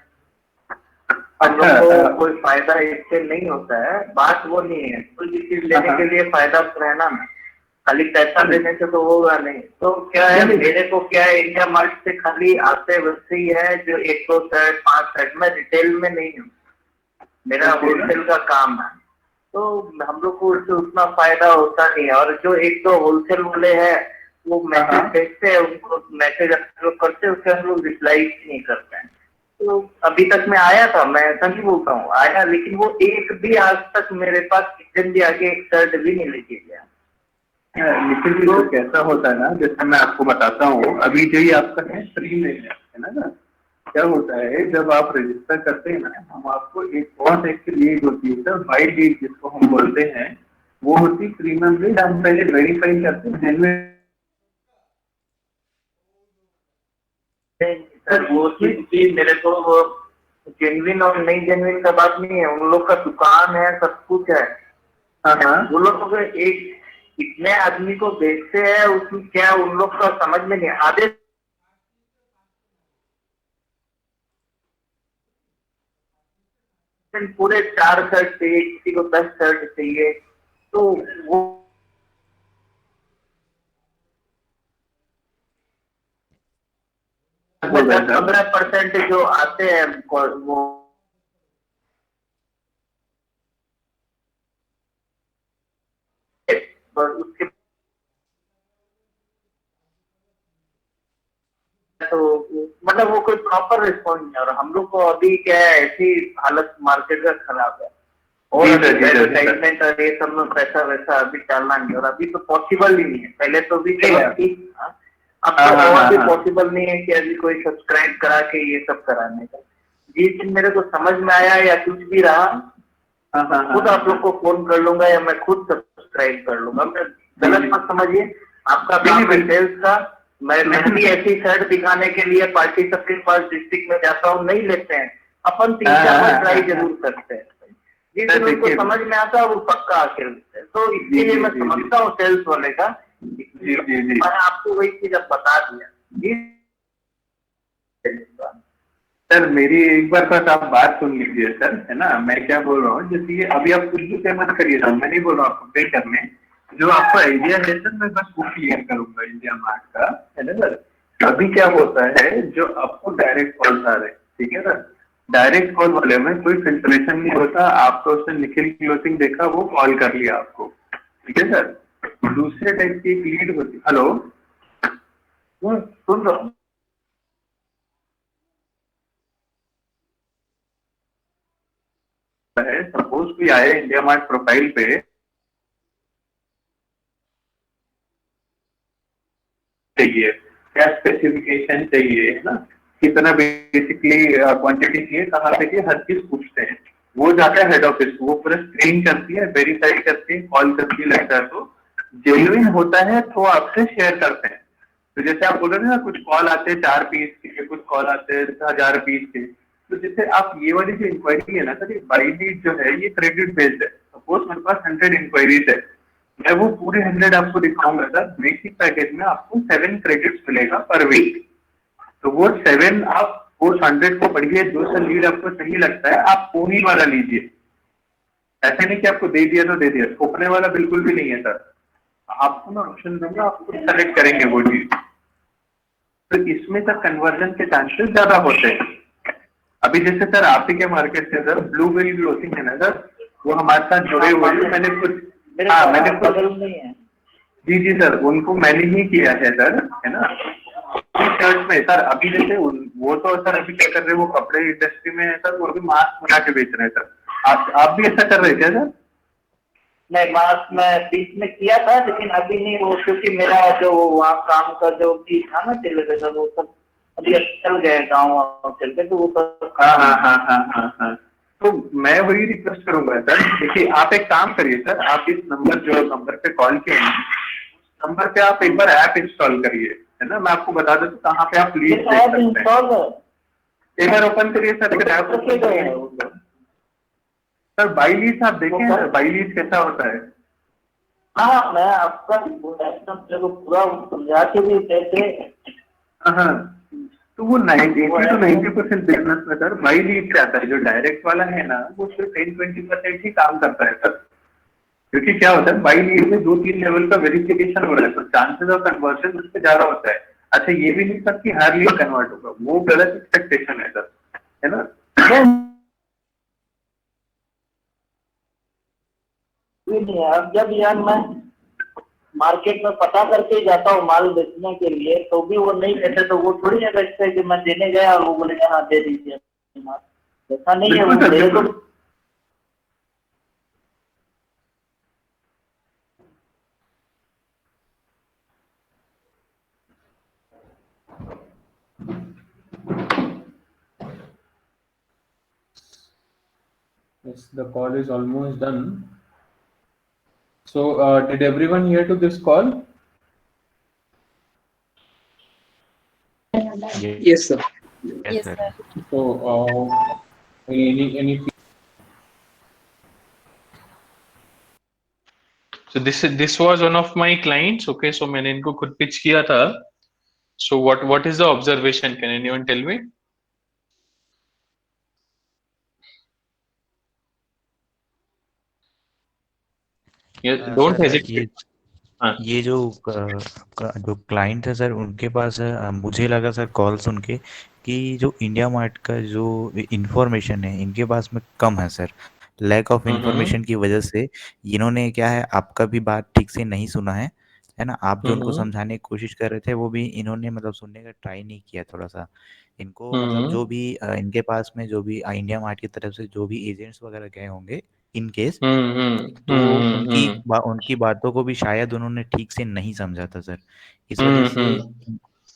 [SPEAKER 9] हम
[SPEAKER 8] अच्छा,
[SPEAKER 9] लोग को कोई फायदा इससे नहीं होता है, बात वो नहीं है। कोई भी चीज लेने के लिए फायदा रहना ना, खाली पैसा देने से तो होगा नहीं। तो क्या है, मेरे को क्या है, इंडिया मार्ट से खाली आते वैसे ही है जो 1-2 शर्ट 5 शर्ट, मैं रिटेल में नहीं हूँ, मेरा होलसेल का काम है। तो हम लोग को उससे उतना फायदा होता नहीं है। और जो 1-2 होलसेल वाले हैं वो मैसेज भेजते हैं, उनको मैसेज हम लोग करते हैं, उसके हम लोग रिप्लाई नहीं करते हैं। तो अभी तक मैं आया था, मैं ऐसा नहीं बोलता हूँ, आया, लेकिन वो एक भी आज तक मेरे पास किचन भी आके एक शर्ट भी नहीं लेके गया।
[SPEAKER 8] निखिल जी, तो कैसा होता है ना, जैसे मैं आपको बताता हूँ, अभी जो ये आपका है फ्री में है ना, क्या होता है जब आप रजिस्टर करते हैं ना, हम आपको एक बहुत एक लीड होती है सर, बाई लीड जिसको हम बोलते हैं, वो होती है प्रीमियम लीड। हम पहले वेरीफाई करते हैं
[SPEAKER 9] सर वो चीज मेरे को जेन्युइन और नहीं जेन्युइन का बात नहीं है, उन लोग का दुकान है, सब कुछ है। वो लोग एक इतने आदमी को बेचते हैं, उसमें क्या उन लोग का समझ में नहीं आधे पूरे 4 शर्ट चाहिए, किसी को 10 शर्ट चाहिए, तो वो 15% जो आते हैं वो उसके तो मतलब वो कोई प्रॉपर रिस्पॉन्स नहीं है। और हम लोग को अभी क्या है, ऐसी हालत मार्केट का खराब है, और एडवर्टाइजमेंट और ये सब में पैसा वैसा अभी डालना नहीं, और अभी तो पॉसिबल ही नहीं है। पहले तो भी क्या ठीक, अब तो और भी पॉसिबल नहीं है कि अभी कोई सब्सक्राइब करा के ये सब कराने का। जिस दिन मेरे को समझ में आया या कुछ भी रहा, खुद आप लोग को फोन कर लूंगा या मैं खुद सब्सक्राइब कर लूंगा। मैं गलत मत समझिए, आपका काम है सेल्स का। मैं भी ऐसी शर्ट दिखाने के लिए पार्टी सबके पास डिस्ट्रिक्ट में जाता हूँ, नहीं लेते हैं, अपन 3-4 बार ट्राई जरूर करते हैं। जिस दिन उनको समझ में आता है वो पक्का आके लेते हैं। तो इसलिए मैं समझता हूँ सेल्स वाले का। मैंने आपको वही चीज अब बता दिया।
[SPEAKER 8] सर मेरी एक बार बस आप बात सुन लीजिए सर, है ना, मैं क्या बोल रहा हूँ, जैसे ये अभी आप कुछ भी पेमेंट करिए सर, मैं नहीं बोल रहा हूँ आपको पे करने, जो आपको आइडिया है सर मैं बस वो क्लियर करूंगा इंडिया मार्ट का, है ना सर। अभी क्या होता है, जो आपको डायरेक्ट कॉल आ रहे हैं, ठीक है सर, डायरेक्ट कॉल वाले में कोई फिल्ट्रेशन नहीं होता। आपको उसने निखिल क्लोथिंग देखा, वो कॉल कर लिया आपको, ठीक है सर। दूसरे टाइप की एक लीड होती, हेलो
[SPEAKER 9] सुन रहा हूँ।
[SPEAKER 8] है, सपोज कोई आए इंडिया मार्ट प्रोफाइल पे, चाहिए क्या स्पेसिफिकेशन चाहिए, है ना, कितना बेसिकली क्वांटिटी चाहिए, कहाँ पे चाहिए, हर चीज पूछते हैं। वो जाता है हेड ऑफिस, वो पूरा स्क्रीन करती है, वेरीफाई करती है, कॉल करती है, लगता है तो जेन्युइन होता है तो आपसे शेयर करते हैं। तो जैसे आप बोल रहे थे ना, कुछ कॉल आते हैं 4 पीस के, कुछ कॉल आते हैं 1000 पीस के, तो जैसे आप ये वाली जो इंक्वायरी है ना सर, ये बाई लीड जो है ये क्रेडिट बेस्ड है। सपोज मेरे पास 100 इंक्वायरीज है, मैं वो पूरे 100 आपको दिखाऊंगा सर। बेसिक पैकेज में आपको 7 क्रेडिट्स मिलेगा पर वीक। तो वो 7 आप उस 100 को पढ़िए, जो सा लीड आपको सही लगता है आप उन्हीं वाला लीजिए। ऐसे नहीं कि आपको दे दिया तो दे दिया, थोपने वाला बिल्कुल भी नहीं है सर। आपको मैं ऑप्शन दूंगा, आप खुद सेलेक्ट करेंगे वो चीज। तो इसमें सर कन्वर्जन के चांसेस ज्यादा होते हैं। अभी जैसे सर आप ही के मार्केट से सर ब्लूबेरी क्लोथिंग है ना सर, वो हमारे साथ जुड़े हुए हैं। मैंने कुछ, हाँ मैंने बगल में है। जी जी सर, उनको मैंने ही किया है सर, है ना, शर्ट में सर। अभी जैसे वो तो सर अभी क्या कर रहे हैं, वो कपड़े इंडस्ट्री में है सर, वो अभी मास्क बना के बेच रहे हैं सर। आप भी ऐसा कर रहे क्या सर?
[SPEAKER 9] नहीं, मास्क मैं बीच में किया था, लेकिन अभी नहीं, वो क्योंकि मेरा जो वहाँ काम का जो भी था ना टेलीविजन, वो सब अभी चल गए गाँव चल के, तो वो सब।
[SPEAKER 8] हाँ। तो मैं वही रिक्वेस्ट करूंगा सर, देखिए आप एक काम करिए सर, आप इस नंबर जो नंबर पे कॉल किए हैं, उस नंबर पे आप एक बार ऐप इंस्टॉल करिए, है ना। मैं आपको बता दूं कहाँ पे आप लीड देख सकते हैं। एक बार ओपन करिए सर, एक ऐप ओपन करिए सर। बाई लीड आप देखें सर, बाई लीड कैसा होता है?
[SPEAKER 9] हाँ, मैं आपका एकदम पूरा समझा के भी देते।
[SPEAKER 8] हाँ, तो वो 80 to 90% बिजनेस में सर बाई लीड से आता है। जो डायरेक्ट वाला है ना, वो सिर्फ 10-20% ही काम करता है सर। क्योंकि क्या होता है, बाई लीड में 2-3 लेवल का वेरिफिकेशन हो रहा है, तो चांसेस ऑफ कन्वर्जन उससे ज्यादा होता है। अच्छा, ये भी नहीं सर कि हर लीड कन्वर्ट होगा, वो गलत एक्सपेक्टेशन है सर, है ना।
[SPEAKER 9] अब जब यार मैं मार्केट में पता करके जाता हूँ माल बेचने के लिए, तो भी वो नहीं देते, तो वो थोड़ी ना बेचते कि मैं देने गया और वो बोलेगा हाँ दे दीजिए माल। ऐसा नहीं है, वो मेरे को।
[SPEAKER 1] Yes, the call is almost done. So, did everyone hear to this call?
[SPEAKER 6] Yes sir.
[SPEAKER 3] Yes, sir.
[SPEAKER 1] So, any. So this was one of my clients. Okay, so मैंने इनको खुद pitch किया था. So what is the observation? Can anyone tell me? Yes, don't
[SPEAKER 3] sir,
[SPEAKER 1] hesitate. हाँ.
[SPEAKER 3] ये जो client है sir, उनके पास मुझे लगा सर कॉल सुन के कि जो इंडिया मार्ट का जो इंफॉर्मेशन है इनके पास में कम है सर। लैक ऑफ इंफॉर्मेशन की वजह से इन्होंने क्या है, आपका भी बात ठीक से नहीं सुना है ना। आप जो उनको समझाने की कोशिश कर रहे थे वो भी इन्होंने मतलब सुनने का ट्राई नहीं किया थोड़ा सा। इनको मतलब जो भी इनके पास में जो भी इंडिया मार्ट की तरफ से जो भी एजेंट्स वगैरह गए होंगे इन केस, तो उनकी बातों को भी शायद उन्होंने ठीक से नहीं समझा था सर। इस वजह से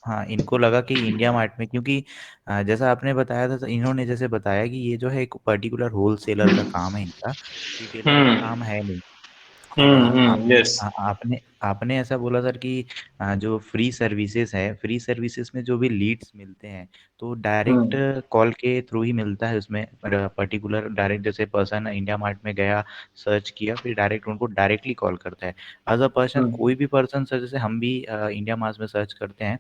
[SPEAKER 3] हाँ, इनको लगा कि इंडिया मार्ट में, क्योंकि जैसा आपने बताया था, इन्होंने जैसे बताया कि ये जो है एक पर्टिकुलर होलसेलर का काम है इनका, रिटेलर का काम है नहीं। आपने
[SPEAKER 1] Yes.
[SPEAKER 3] आपने आपने ऐसा बोला सर कि जो फ्री सर्विसेज है, फ्री सर्विसेज में जो भी लीड्स मिलते हैं तो डायरेक्ट कॉल के थ्रू ही मिलता है उसमें। पर्टिकुलर डायरेक्ट जैसे पर्सन इंडिया मार्ट में गया, सर्च किया, फिर डायरेक्ट उनको डायरेक्टली कॉल करता है। एज अ पर्सन कोई भी पर्सन सर, जैसे हम भी इंडिया मार्ट में सर्च करते हैं,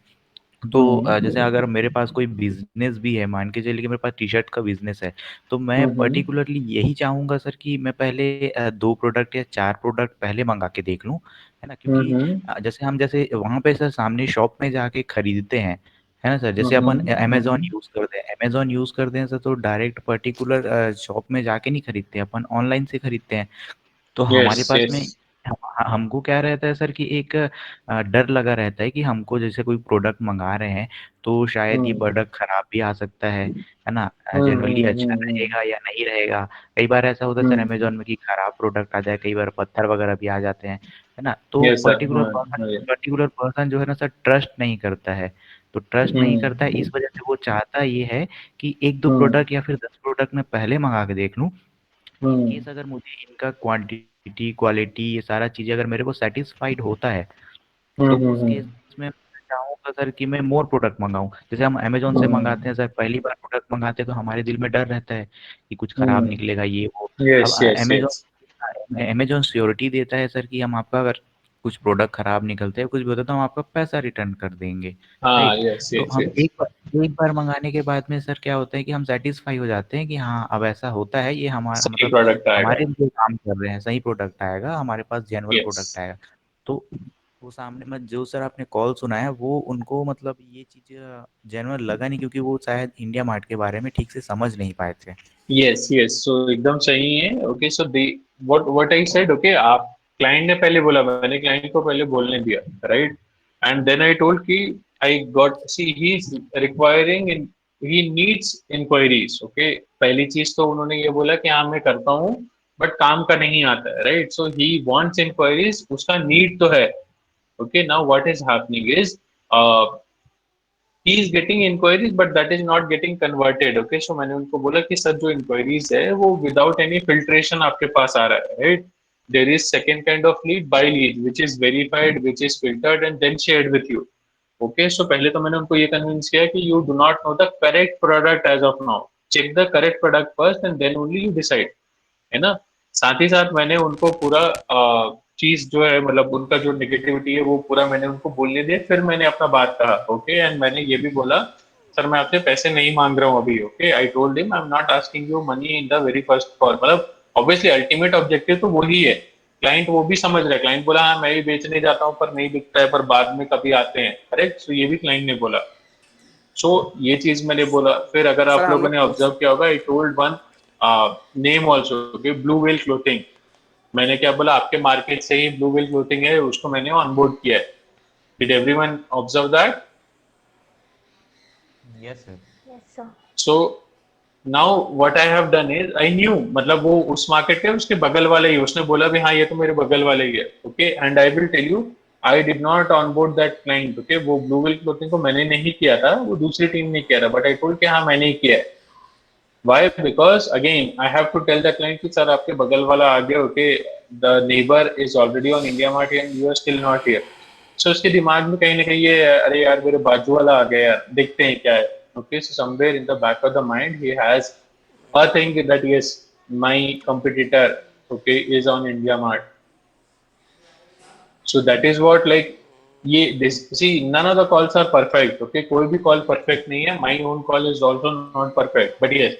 [SPEAKER 3] तो जैसे अगर मेरे पास कोई बिजनेस भी है, मान के चलिए कि मेरे पास टी शर्ट का बिजनेस है, तो मैं पर्टिकुलरली यही चाहूँगा सर कि मैं पहले 2 प्रोडक्ट या 4 प्रोडक्ट पहले मंगा के देख लूँ, है ना। क्योंकि जैसे हम जैसे वहाँ पे सर सामने शॉप में जाके खरीदते हैं, है ना सर। जैसे अपन अमेजोन यूज़ करते हैं, अमेजोन यूज़ करते हैं सर, तो डायरेक्ट पर्टिकुलर शॉप में जाके नहीं खरीदते, अपन ऑनलाइन से खरीदते हैं। तो हमारे
[SPEAKER 1] Yes.
[SPEAKER 3] पास में
[SPEAKER 1] Yes.
[SPEAKER 3] हमको क्या रहता है सर कि एक डर लगा रहता है कि हमको जैसे कोई प्रोडक्ट मंगा रहे हैं तो शायद ये प्रोडक्ट खराब भी आ सकता है ना। जनरली अच्छा रहेगा या नहीं रहेगा। कई बार ऐसा होता है सर अमेज़न में कि खराब प्रोडक्ट आ जाए, कई बार पत्थर वगैरह भी आ जाते हैं, है ना? तो
[SPEAKER 1] यस सर,
[SPEAKER 3] पर्टिकुलर पर्सन जो है ना सर ट्रस्ट नहीं करता है। तो ट्रस्ट नहीं करता है, इस वजह से वो चाहता ये है कि 1-2 प्रोडक्ट या फिर 10 प्रोडक्ट मैं पहले मँगा के देख लूँ। इन केस अगर मुझे इनका क्वांटिटी, क्वालिटी ये सारा चीज़ें अगर मेरे को सैटिस्फाइड होता है, तो उस केस में मैं चाहूँगा सर कि मैं मोर प्रोडक्ट मँगाऊँ। जैसे हम अमेज़न से मँगाते हैं सर, पहली बार प्रोडक्ट मँगाते हैं तो हमारे दिल में डर रहता है कि कुछ खराब निकलेगा ये वो। अब
[SPEAKER 1] yes yes yes,
[SPEAKER 3] Amazon surety देता है सर कि हम आपका अगर कुछ प्रोडक्ट खराब निकलते हैं, कुछ भी होता है तो हम आपका पैसा रिटर्न कर देंगे,
[SPEAKER 1] हाँ
[SPEAKER 3] राइट?
[SPEAKER 1] यस
[SPEAKER 3] तो
[SPEAKER 1] यस
[SPEAKER 3] हम
[SPEAKER 1] यस,
[SPEAKER 3] एक बार मँगाने के बाद में सर क्या होता है कि हम सैटिस्फाई हो जाते हैं कि हाँ, अब ऐसा होता है, ये हमारा
[SPEAKER 1] सही
[SPEAKER 3] मतलब
[SPEAKER 1] प्रोडक्ट आएगा।
[SPEAKER 3] हमारे लिए काम कर रहे हैं, सही प्रोडक्ट आएगा, हमारे पास जेन्युइन
[SPEAKER 1] यस,
[SPEAKER 3] प्रोडक्ट आएगा। तो वो सामने में जो सर आपने कॉल सुनाया वो उनको मतलब ये चीज़ जेन्युइन लगा नहीं, क्योंकि वो शायद इंडिया मार्ट के बारे में ठीक से समझ नहीं पाए थे।
[SPEAKER 1] यस यस, सो एकदम सही है। Okay, so they what I said, okay, आप क्लाइंट ने पहले बोला, मैंने क्लाइंट को पहले बोलने दिया, right? And then I told कि I got, see he is requiring, he needs inquiries. Okay, पहली चीज तो उन्होंने ये बोला कि हाँ मैं करता हूँ बट काम का नहीं आता है, right? So he wants inquiries, उसका नीड तो है। Okay, now what is happening is he is getting inquiries but that is not getting converted. Okay, so मैंने उनको बोला कि सर जो inquiries है वो without any filtration आपके पास आ रहा है, right? There is second kind of lead, by lead, which is verified, which is filtered and then shared with you. Okay, so पहले तो मैंने उनको ये convince किया कि you do not know the correct product as of now. Check the correct product first and then only you decide. है ना? साथ ही साथ मैंने उनको पूरा चीज जो है, मतलब उनका जो नेगेटिविटी है वो पूरा मैंने उनको बोलने दिया। फिर मैंने अपना बात कहा, ओके, एंड मैंने ये भी बोला सर मैं आपसे पैसे नहीं मांग रहा हूँ अभी। Okay, I told him I am not asking you money in the very first call. मतलब ऑब्वियसली अल्टीमेट ऑब्जेक्टिव तो वही है। क्लाइंट वो भी समझ रहा है, क्लाइंट बोला हाँ मैं भी बेचने जाता हूँ पर नहीं बिकता है, पर बाद में कभी आते हैं, करेक्ट? सो ये भी क्लाइंट ने बोला। सो ये चीज मैंने बोला। फिर अगर
[SPEAKER 6] सर
[SPEAKER 1] आप
[SPEAKER 6] हम
[SPEAKER 1] लोगों
[SPEAKER 6] लोग
[SPEAKER 1] ने ऑब्जर्व किया होगा, I told one name also, blue Whale clothing. मैंने क्या बोला, आपके मार्केट से ही ब्लू व्हेल क्लोथिंग है, उसको मैंने ऑनबोर्ड किया है। Did everyone observe that?
[SPEAKER 3] Yes sir.
[SPEAKER 2] Yes sir.
[SPEAKER 1] So now what I have done is, I knew, मतलब वो उस मार्केट के उसके बगल वाले ही, उसने बोला भी हाँ ये तो मेरे बगल वाले ही है। Okay, and I will tell you, I did not onboard that client. Okay, वो ब्लू व्हेल क्लोथिंग को मैंने नहीं किया था, वो दूसरी टीम ने किया था, बट आई टोल्ड कि हाँ मैंने ही किया है। Why? Because again, I have to tell the client कि सर आपके बगल वाला आ गया, okay, the neighbor is already on India Mart and you are still not here. So उसके दिमाग में कहीं ना कहीं ये अरे यार मेरे बाजू वाला आ गया यार, देखते हैं क्या है। Okay, so somewhere in the back of the mind he has a thing that yes, my competitor, okay, is on India Mart. So that is what like ये this, see none of the calls are perfect. Okay, कोई भी call perfect नहीं है. My own call is also not perfect. But yes,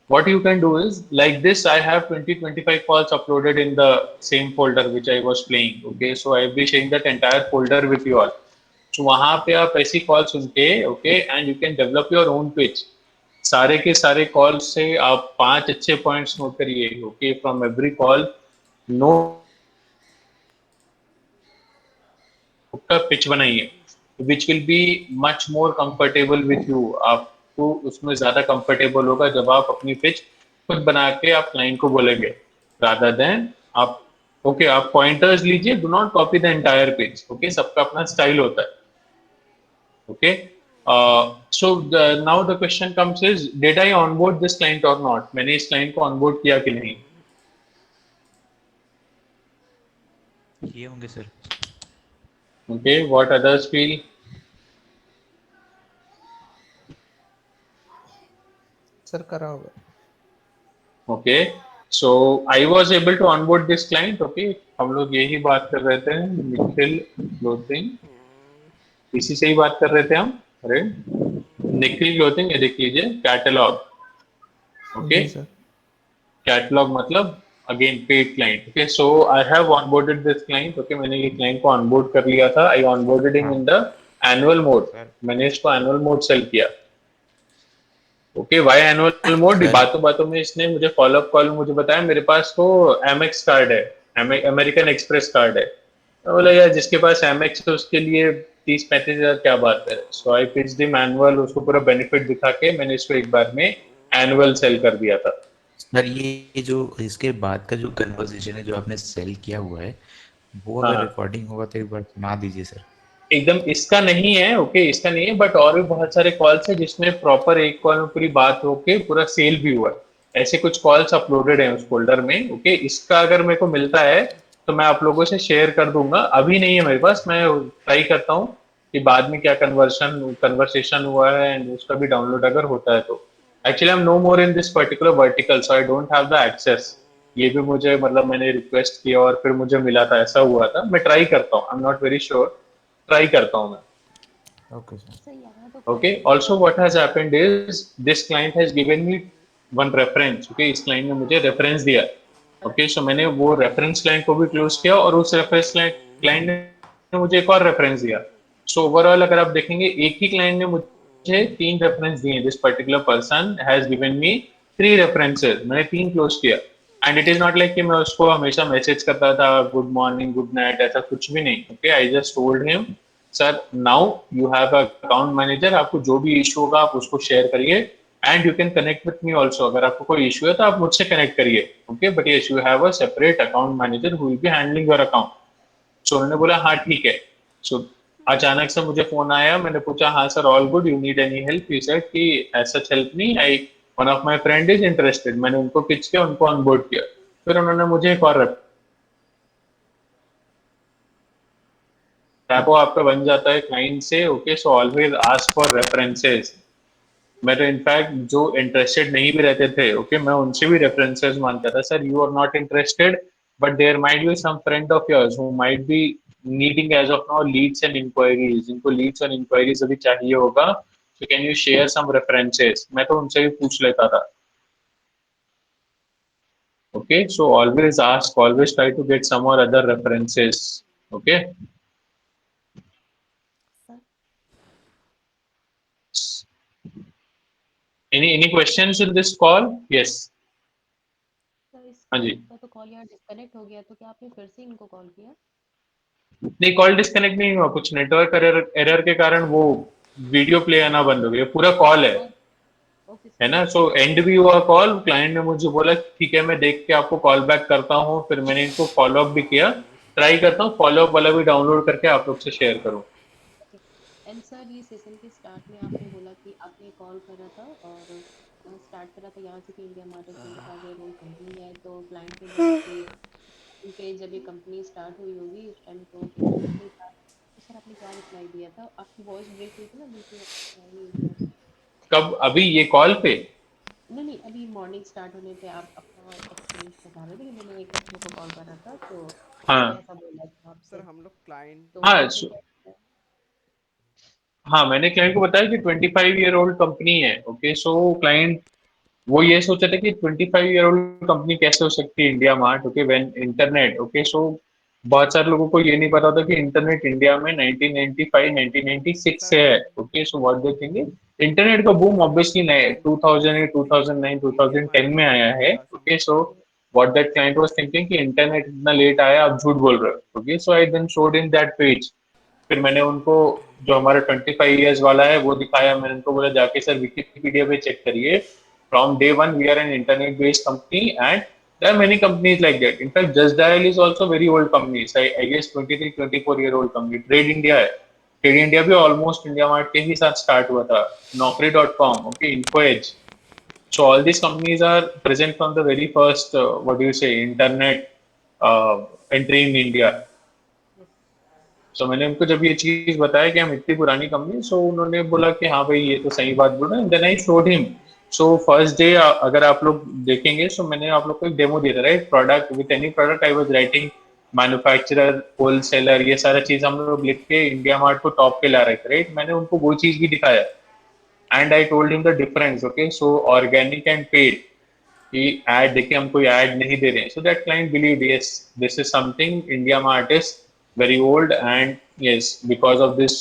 [SPEAKER 1] what you can do is like this. I have 20-25 calls uploaded in the same folder which I was playing. Okay, so I will be sharing that entire folder with you all. So वहाँ पे आप ऐसी call सुन के, okay, and you can develop your own pitch. सारे के सारे call से आप 5 अच्छे पॉइंट्स नोट करिए। Okay, from every call note का पिच बनाइए, which will be much more comfortable with you. आपको उसमें ज्यादा कंफर्टेबल होगा जब आप अपनी पिच खुद बना के आप क्लाइंट को बोलेंगे, रादर देन आप ओके आप पॉइंटर्स लीजिए, do not copy the entire pitch. Okay, सबका अपना स्टाइल होता है। Okay, so now the question comes is did I onboard this client और नॉट? मैंने इस क्लाइंट को ऑनबोर्ड किया कि नहीं?
[SPEAKER 3] किए होंगे sir.
[SPEAKER 1] Okay, what others feel?
[SPEAKER 6] Sir करा होगा।
[SPEAKER 1] Okay, so I was able to onboard this client. Okay, हम लोग यही बात कर रहे थे, निखिल क्लोथिंग, इसी से ही बात कर रहे थे हम, राइट? निखिल क्लोथिंग, ये देख लीजिए कैटलॉग। ओके, कैटलॉग मतलब again paid client. Okay, so I have onboarded this client. Okay, मैंने ये क्लाइंट को ऑनबोर्ड कर लिया था। I onboarded him in the annual mode. मैंने इसको एनुअल मोड सेल किया। Okay, why annual mode? बातों बातों में इसने मुझे फॉलोअप कॉल मुझे बताया मेरे पास तो एमएक्स कार्ड है। अमेरिकन एक्सप्रेस कार्ड है। मैं बोला यार जिसके पास एमएक्स है उसके लिए 30-35 हजार क्या बात है। सो आई पिच द मैनुअल, उसको पूरा बेनिफिट दिखा के मैंने इसको एक बार में एनुअल सेल कर दिया था।
[SPEAKER 3] सर ये जो इसके बाद का जो कन्वर्सेशन है जो आपने सेल किया हुआ है वो
[SPEAKER 1] हाँ
[SPEAKER 3] अगर
[SPEAKER 1] हाँ
[SPEAKER 3] रिकॉर्डिंग होगा तो एक बार सुना दीजिए सर।
[SPEAKER 1] एकदम इसका नहीं है, ओके इसका नहीं है, बट और भी बहुत सारे कॉल्स है जिसमें प्रॉपर एक कॉल में पूरी बात होके पूरा सेल भी हुआ है। ऐसे कुछ कॉल्स अपलोडेड हैं उस फोल्डर में। ओके इसका अगर मेरे को मिलता है तो मैं आप लोगों से शेयर कर दूंगा, अभी नहीं है मेरे पास। मैं ट्राई करता हूँ कि बाद में क्या कन्वर्सेशन हुआ है एंड उसका भी डाउनलोड अगर होता है तो। Actually I am no more in this particular vertical so I don't have the access. ये भी मुझे मतलब मैंने रिक्वेस्ट किया और फिर मुझे मिला था, ऐसा हुआ था। मैं ट्राई करता हूँ, आई am not very sure, try करता हूँ मैं।
[SPEAKER 3] Okay sir.
[SPEAKER 4] सर यहाँ तो
[SPEAKER 1] Okay.
[SPEAKER 4] Client
[SPEAKER 1] Also, what has happened is this client has given me one reference. Okay, इस client ने मुझे reference दिया. Okay, so मैंने वो reference client को भी close किया और उस reference client ने मुझे एक और reference दिया. So overall अगर आप देखेंगे एक ही client ने मुझे 3 reference दिए. This particular person has given me 3 references. मैंने 3 close किया. And it is not like कि मैं उसको हमेशा message करता था good morning, good night, ऐसा कुछ भी नहीं. Okay, I just told him sir now you have a account manager, आपको जो भी इशू होगा आप उसको शेयर करिए and you can connect with me also. अगर आपको कोई इशू है तो आप मुझसे कनेक्ट करिए। Okay but yes you have a separate account manager who will be handling your account. So उन्होंने बोला हाँ ठीक है। सो अचानक से मुझे फोन आया, मैंने पूछा हाँ sir all good, you need any help? He said कि एज सच हेल्प नहीं, I one of my friend is interested. मैंने उनको पिच किया, उनको ऑनबोर्ड किया, फिर उन्होंने मुझे एक और रैपो आपका बन जाता है क्लाइंट से। Okay so always ask for references. मैं तो इनफैक्ट जो इंटरेस्टेड नहीं भी रहते थे ओके मैं उनसे भी रेफरेंसेस मांगता था। Sir you are not interested but there might be some friend of yours who might be needing as of now leads and inquiries. जिनको लीड्स और इंक्वायरीज अभी चाहिए होगा so can you share some references. मैं तो उनसे भी पूछ लेता था। Okay so always ask, always try to get some और other references. Okay any questions in this call? Yes.
[SPEAKER 4] Sir इस
[SPEAKER 1] हाँ जी।
[SPEAKER 4] का तो कॉल यार डिस्कनेक्ट हो गया, तो क्या आपने फिर से इनको कॉल किया?
[SPEAKER 1] नहीं कॉल डिस्कनेक्ट नहीं हुआ, कुछ नेटवर्क एरर के कारण वो वीडियो प्ले आना बंद हो गया। पूरा कॉल
[SPEAKER 4] ओके
[SPEAKER 1] है
[SPEAKER 4] सर।
[SPEAKER 1] ना। सो एंड भी हुआ कॉल, क्लाइंट ने मुझे बोला ठीक है मैं देख के आपको कॉल बैक करता हूँ। फिर मैंने इनको फॉलो अप भी किया, ट्राई करता हूँ फॉलो अप वाला भी डाउनलोड करके आप लोग से शेयर करूँ।
[SPEAKER 4] एंड सर ये सेशन के स्टार्ट में आपने बोला कि आपने कॉल करा था और स्टार्ट करा था यहाँ से कि India mart 25 year old company है, तो क्लाइंट ने बोला कि उनके जब ये कंपनी स्टार्ट हुई होगी उस टाइम तो इंटरनेट नहीं था। तो सर आपने क्या रिप्लाई दिया था? आपकी वॉइस ब्रेक हुई थी ना, बिल्कुल नहीं हुई थी।
[SPEAKER 1] कब? अभी ये कॉल पे?
[SPEAKER 4] नहीं नहीं, अभी मॉर्निंग स्टार्ट होने पे आप अपना एक्सपीरियंस बता रहे थे कि मैंने एक बच्चे को कॉल करा था तो
[SPEAKER 1] हाँ
[SPEAKER 4] मैंने ऐसा बोला था आपसे।
[SPEAKER 6] सर हम लोग क्लाइंट
[SPEAKER 4] तो
[SPEAKER 1] हाँ
[SPEAKER 4] आपने क्या बताया?
[SPEAKER 1] हाँ मैंने क्लाइंट को बताया कि 25 ईयर ओल्ड कंपनी है। ओके सो क्लाइंट वो ये सोचा था कि 25 ईयर ओल्ड कंपनी कैसे हो सकती है India Mart. Okay when internet okay so बहुत सारे लोगों को ये नहीं पता था कि इंटरनेट इंडिया में 1995 1996 से है। Okay so what they think internet का बूम ऑब्वियसली 2008 2009 2010 में आया है। Okay so what that client was thinking कि इंटरनेट इतना लेट आया, आप झूठ बोल रहे हो। Okay so I then showed in that page. फिर मैंने उनको जो हमारा 25 इयर्स वाला है वो दिखाया। मैंने उनको बोला जाके सर विकिपीडिया पे चेक करिए, from day one we are an internet based company and there are many companies like that. In fact, Just Dial is also very old company. I guess 23-24 year old company. Trade India है। Trade India भी almost India Mart के ही साथ start हुआ था। Naukri.com, okay, InfoEdge. So all these companies are present from the very first, what do you say, internet entry in India. सो मैंने उनको जब ये चीज बताया कि हम इतनी पुरानी कंपनी, सो उन्होंने बोला कि हाँ भाई ये तो सही बात बोल रहे हैं। Then I showed him. So first day अगर आप लोग देखेंगे सो मैंने आप लोग को एक डेमो दिया था right. Product with any product I was writing manufacturer, wholesaler, ये सारा चीज हम लोग लिख के इंडिया मार्ट को टॉप पे ला रहे थे राइट। मैंने उनको वो चीज भी दिखाया and I told him the difference. Okay so organic and paid कि ऐड देखिए हम कोई ऐड नहीं दे रहे हैं। So that client believe yes this is something India mart is very old and yes because of this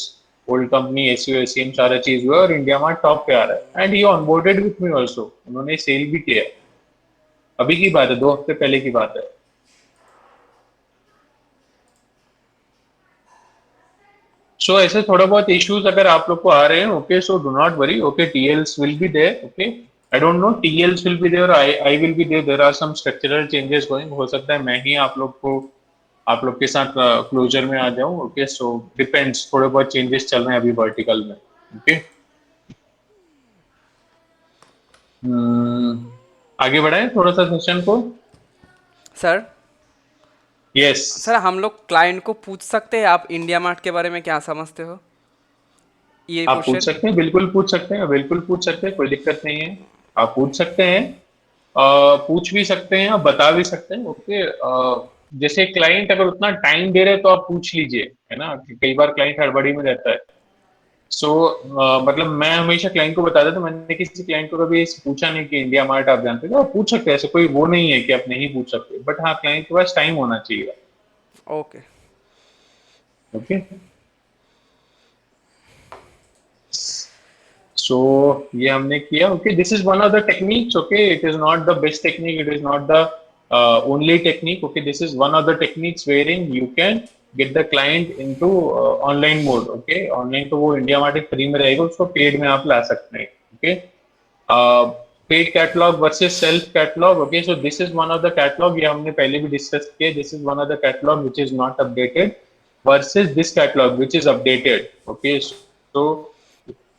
[SPEAKER 1] old company SEO SEM सारा चीज हुआ और इंडिया मार्ट टॉप पे आ रहा है and he onboarded with me also. उन्होंने cell भी किया। अभी की बात है, 2 हफ्ते पहले की बात है। सो ऐसे थोड़ा बहुत इश्यूज अगर आप लोग को आ रहे हैं, okay, so do not worry, okay, TLs will be there, okay, I don't know TLs will be there, I will be there, there are some structural changes going, हो सकता है मैं ही आप लोग के साथ क्लोजर में आ जाऊं, ओके, सो डिपेंड्स, थोड़े बहुत चेंजेस चल रहे हैं अभी वर्टिकल में, ओके। आगे बढ़ाएं थोड़ा सा सेशन को।
[SPEAKER 10] सर
[SPEAKER 1] यस,
[SPEAKER 10] सर हम लोग क्लाइंट को पूछ सकते हैं आप इंडिया मार्ट के बारे में क्या समझते हो, ये
[SPEAKER 1] आप पूछ
[SPEAKER 10] क्वेश्चन?
[SPEAKER 1] सकते हैं, बिल्कुल पूछ सकते हैं, बिल्कुल पूछ सकते हैं, कोई दिक्कत नहीं है, आप पूछ सकते हैं, पूछ भी सकते हैं, आप बता भी सकते हैं, ओके। जैसे क्लाइंट अगर उतना टाइम दे रहे हैं तो आप पूछ लीजिए, है ना, कि कई बार क्लाइंट हड़बड़ी में रहता है। सो मतलब मैं हमेशा क्लाइंट को बताता था, मैंने किसी क्लाइंट को कभी पूछा नहीं कि इंडिया मार्ट आप जानते हो, आप पूछ सकते हैं, ऐसे कोई वो नहीं है कि आप नहीं पूछ सकते, बट हाँ क्लाइंट के पास टाइम होना चाहिए,
[SPEAKER 10] ओके
[SPEAKER 1] ओके। सो ये हमने किया, okay, this is one of the techniques, okay, it is not the best technique, it is not the only technique, okay, this is one of the techniques wearing you can get the client into online mode, okay. Online तो वो India mart free में रहेगा, उसको paid में आप ला सकते हैं, okay. Paid catalogue versus self catalogue, okay, so this is one of the catalogue, ये हमने पहले भी डिस्कस किया, this is one of the catalogue which is not updated versus this catalog which is updated, okay, so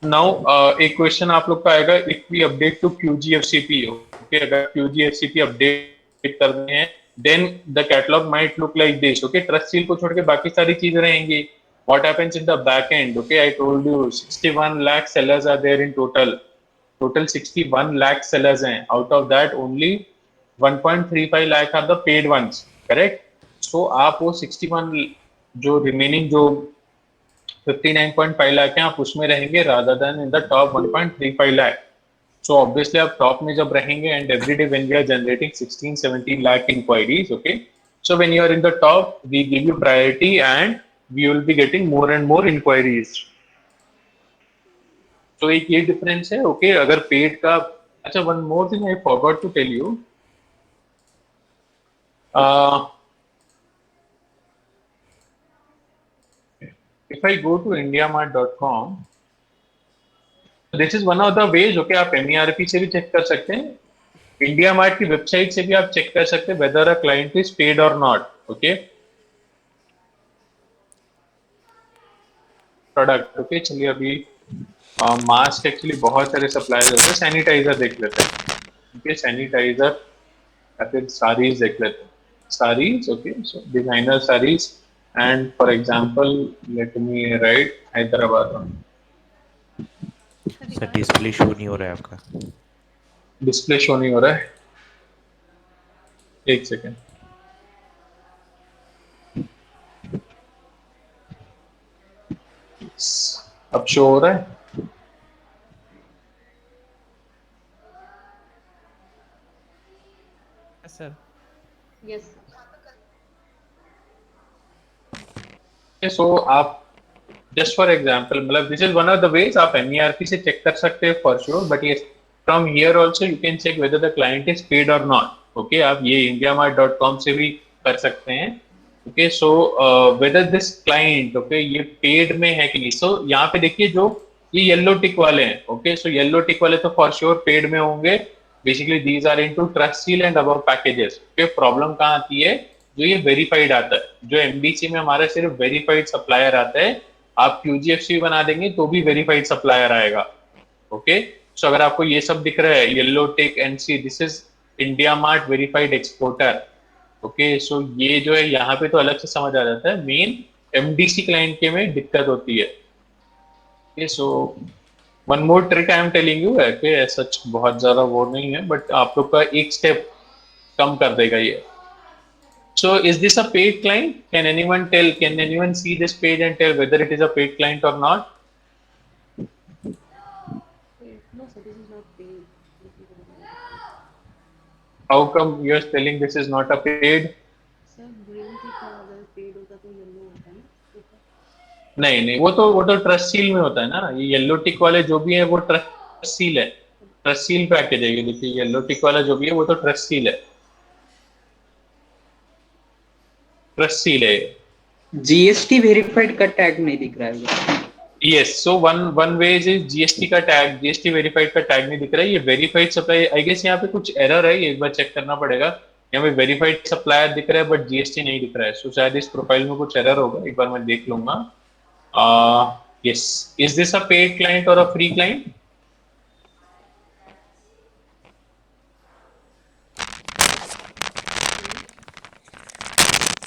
[SPEAKER 1] now एक question आप लोग का आएगा, if we update to QGFCP, okay, अगर QGFCP अपडेट कर रहे हैं then the catalog might look like this, okay, trust seal को छोड़ के बाकी सारी चीजें रहेंगी, what happens in the back end, okay, I told you 61 lakh sellers are there in total 61 lakh sellers हैं, out of that only 1.35 lakh are the paid ones, correct, so आप वो 61 जो रिमेनिंग जो 59.5 लाख हैं आप उसमें रहेंगे rather than in the top 1.35 lakh, so obviously आप टॉप में जब रहेंगे and every day when we are generating 16-17 lakh inquiries, okay, so when you are in the top we give you priority and we will be getting more and more inquiries, तो एक ये difference है, okay, अगर paid का, अच्छा one more thing I forgot to tell you, if I go to indiamart.com, this is one of the ways, okay, आप MERP से भी चेक कर सकते हैं, इंडिया मार्ट की वेबसाइट से भी आप चेक कर सकते हैं whether a client is paid or not, okay, product, okay, चलिए अभी मास्क एक्चुअली बहुत सारे सप्लायर होते हैं, सैनिटाइजर देख लेते हैं, ओके, सैनिटाइजर या फिर साड़ीज देख लेते हैं, sarees, okay, so designer sarees, and for example let me write Hyderabad one,
[SPEAKER 3] sir display show नहीं हो रहा है आपका,
[SPEAKER 1] डिस्प्ले शो नहीं हो रहा है, एक सेकेंड, अब शो हो रहा है,
[SPEAKER 6] सर
[SPEAKER 4] यस
[SPEAKER 1] सो आप जस्ट फॉर एग्जांपल, मतलब this is one of the ways आप MERP से चेक कर सकते हैं फॉर श्योर, बट ये from here also you can check whether the client is paid और नॉट, ओके, आप ये indiamart.com से भी कर सकते हैं, okay, so whether this client, okay, ये पेड में है कि नहीं, सो यहाँ पे देखिए जो ये येलो टिक वाले हैं, ओके, सो येलो टिक वाले तो फॉर श्योर पेड में होंगे, basically these are into trust seal and above packages, okay, problem कहाँ आती है, जो ये वेरीफाइड आता है, जो MDC में हमारा सिर्फ वेरीफाइड सप्लायर आता है, आप QGFC बना देंगे तो भी वेरीफाइड सप्लायर आएगा, ओके, सो अगर आपको ये सब दिख रहा है yellow tick NC, this is India Mart verified exporter, okay, so ये जो है यहाँ पे तो अलग से समझ आ जाता है, मेन MDC क्लाइंट के में दिक्कत होती है, okay, so one more trick I am telling you है कि सच बहुत ज्यादा वो नहीं है, बट आप लोग का एक स्टेप कम कर देगा ये, so is this a paid client, can anyone tell, can anyone see this page and tell whether it is a paid client or not,
[SPEAKER 4] no sir, this is not paid.
[SPEAKER 1] how come you are telling this is not a paid,
[SPEAKER 4] sir green टिक का अगर paid होता तो yellow होता है ना,
[SPEAKER 1] नहीं नहीं, वो तो ट्रस्ट सील में होता है ना, ये येलो टिक वाले जो भी है वो ट्रस्ट सील है, ट्रस्ट सील पैकेज है, ये देखिए येलो टिक वाला जो भी है वो तो ट्रस्ट सील है, ट्रस्ट सील है,
[SPEAKER 11] जीएसटी वेरीफाइड का टैग नहीं दिख रहा है।
[SPEAKER 1] Yes, so one way is GST का टैग, जीएसटी वेरीफाइड का टैग नहीं दिख रहा है, ये वेरीफाइड सप्लाई, आई गेस यहाँ पे कुछ एरर है, एक बार चेक करना पड़ेगा। यहाँ पे वेरीफाइड सप्लायर दिख रहा है बट जीएसटी नहीं दिख रहा है, सो शायद इस प्रोफाइल में कुछ एरर होगा, एक बार मैं देख लूंगा। Yes, is this a paid client और a free client?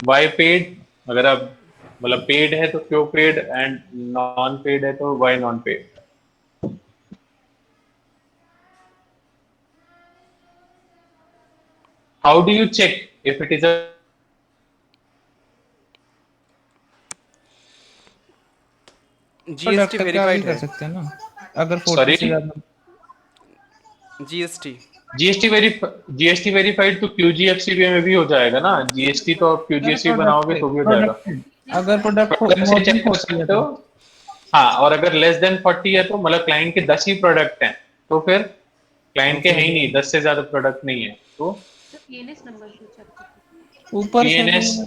[SPEAKER 1] Why paid? अगर आप मतलब पेड है तो क्यों पेड, एंड नॉन पेड है तो why non paid? How do you check if it is a
[SPEAKER 10] GST
[SPEAKER 6] product का भी
[SPEAKER 10] वेरीफाइड
[SPEAKER 6] कर
[SPEAKER 10] है।
[SPEAKER 6] सकते हैं ना, अगर 40
[SPEAKER 1] सॉरी,
[SPEAKER 6] से ज्यादा।
[SPEAKER 10] जीएसटी
[SPEAKER 1] जीएसटी वेरीफाइड तो क्यूजीएफसीबी में भी हो जाएगा ना, जीएसटी तो आप
[SPEAKER 6] अगर
[SPEAKER 1] क्यूजीएफसी
[SPEAKER 6] प्रोडक्ट
[SPEAKER 1] बनाओगे तो भी हो जाएगा।
[SPEAKER 6] प्रोडक्ट अगर प्रोडक्ट
[SPEAKER 1] प्रोडक्ट से
[SPEAKER 6] मोर देन
[SPEAKER 1] चेक कर
[SPEAKER 6] 40 है
[SPEAKER 1] सकते हो। हाँ, और अगर लेस देन 40 है तो मतलब क्लाइंट के 10 ही प्रोडक्ट हैं, तो फिर क्लाइंट के है ही नहीं, 10 से ज्यादा प्रोडक्ट नहीं है, तो
[SPEAKER 4] सर पीएनएस नंबर से चेक कर सकते हैं।
[SPEAKER 6] ऊपर से
[SPEAKER 1] पीएनएस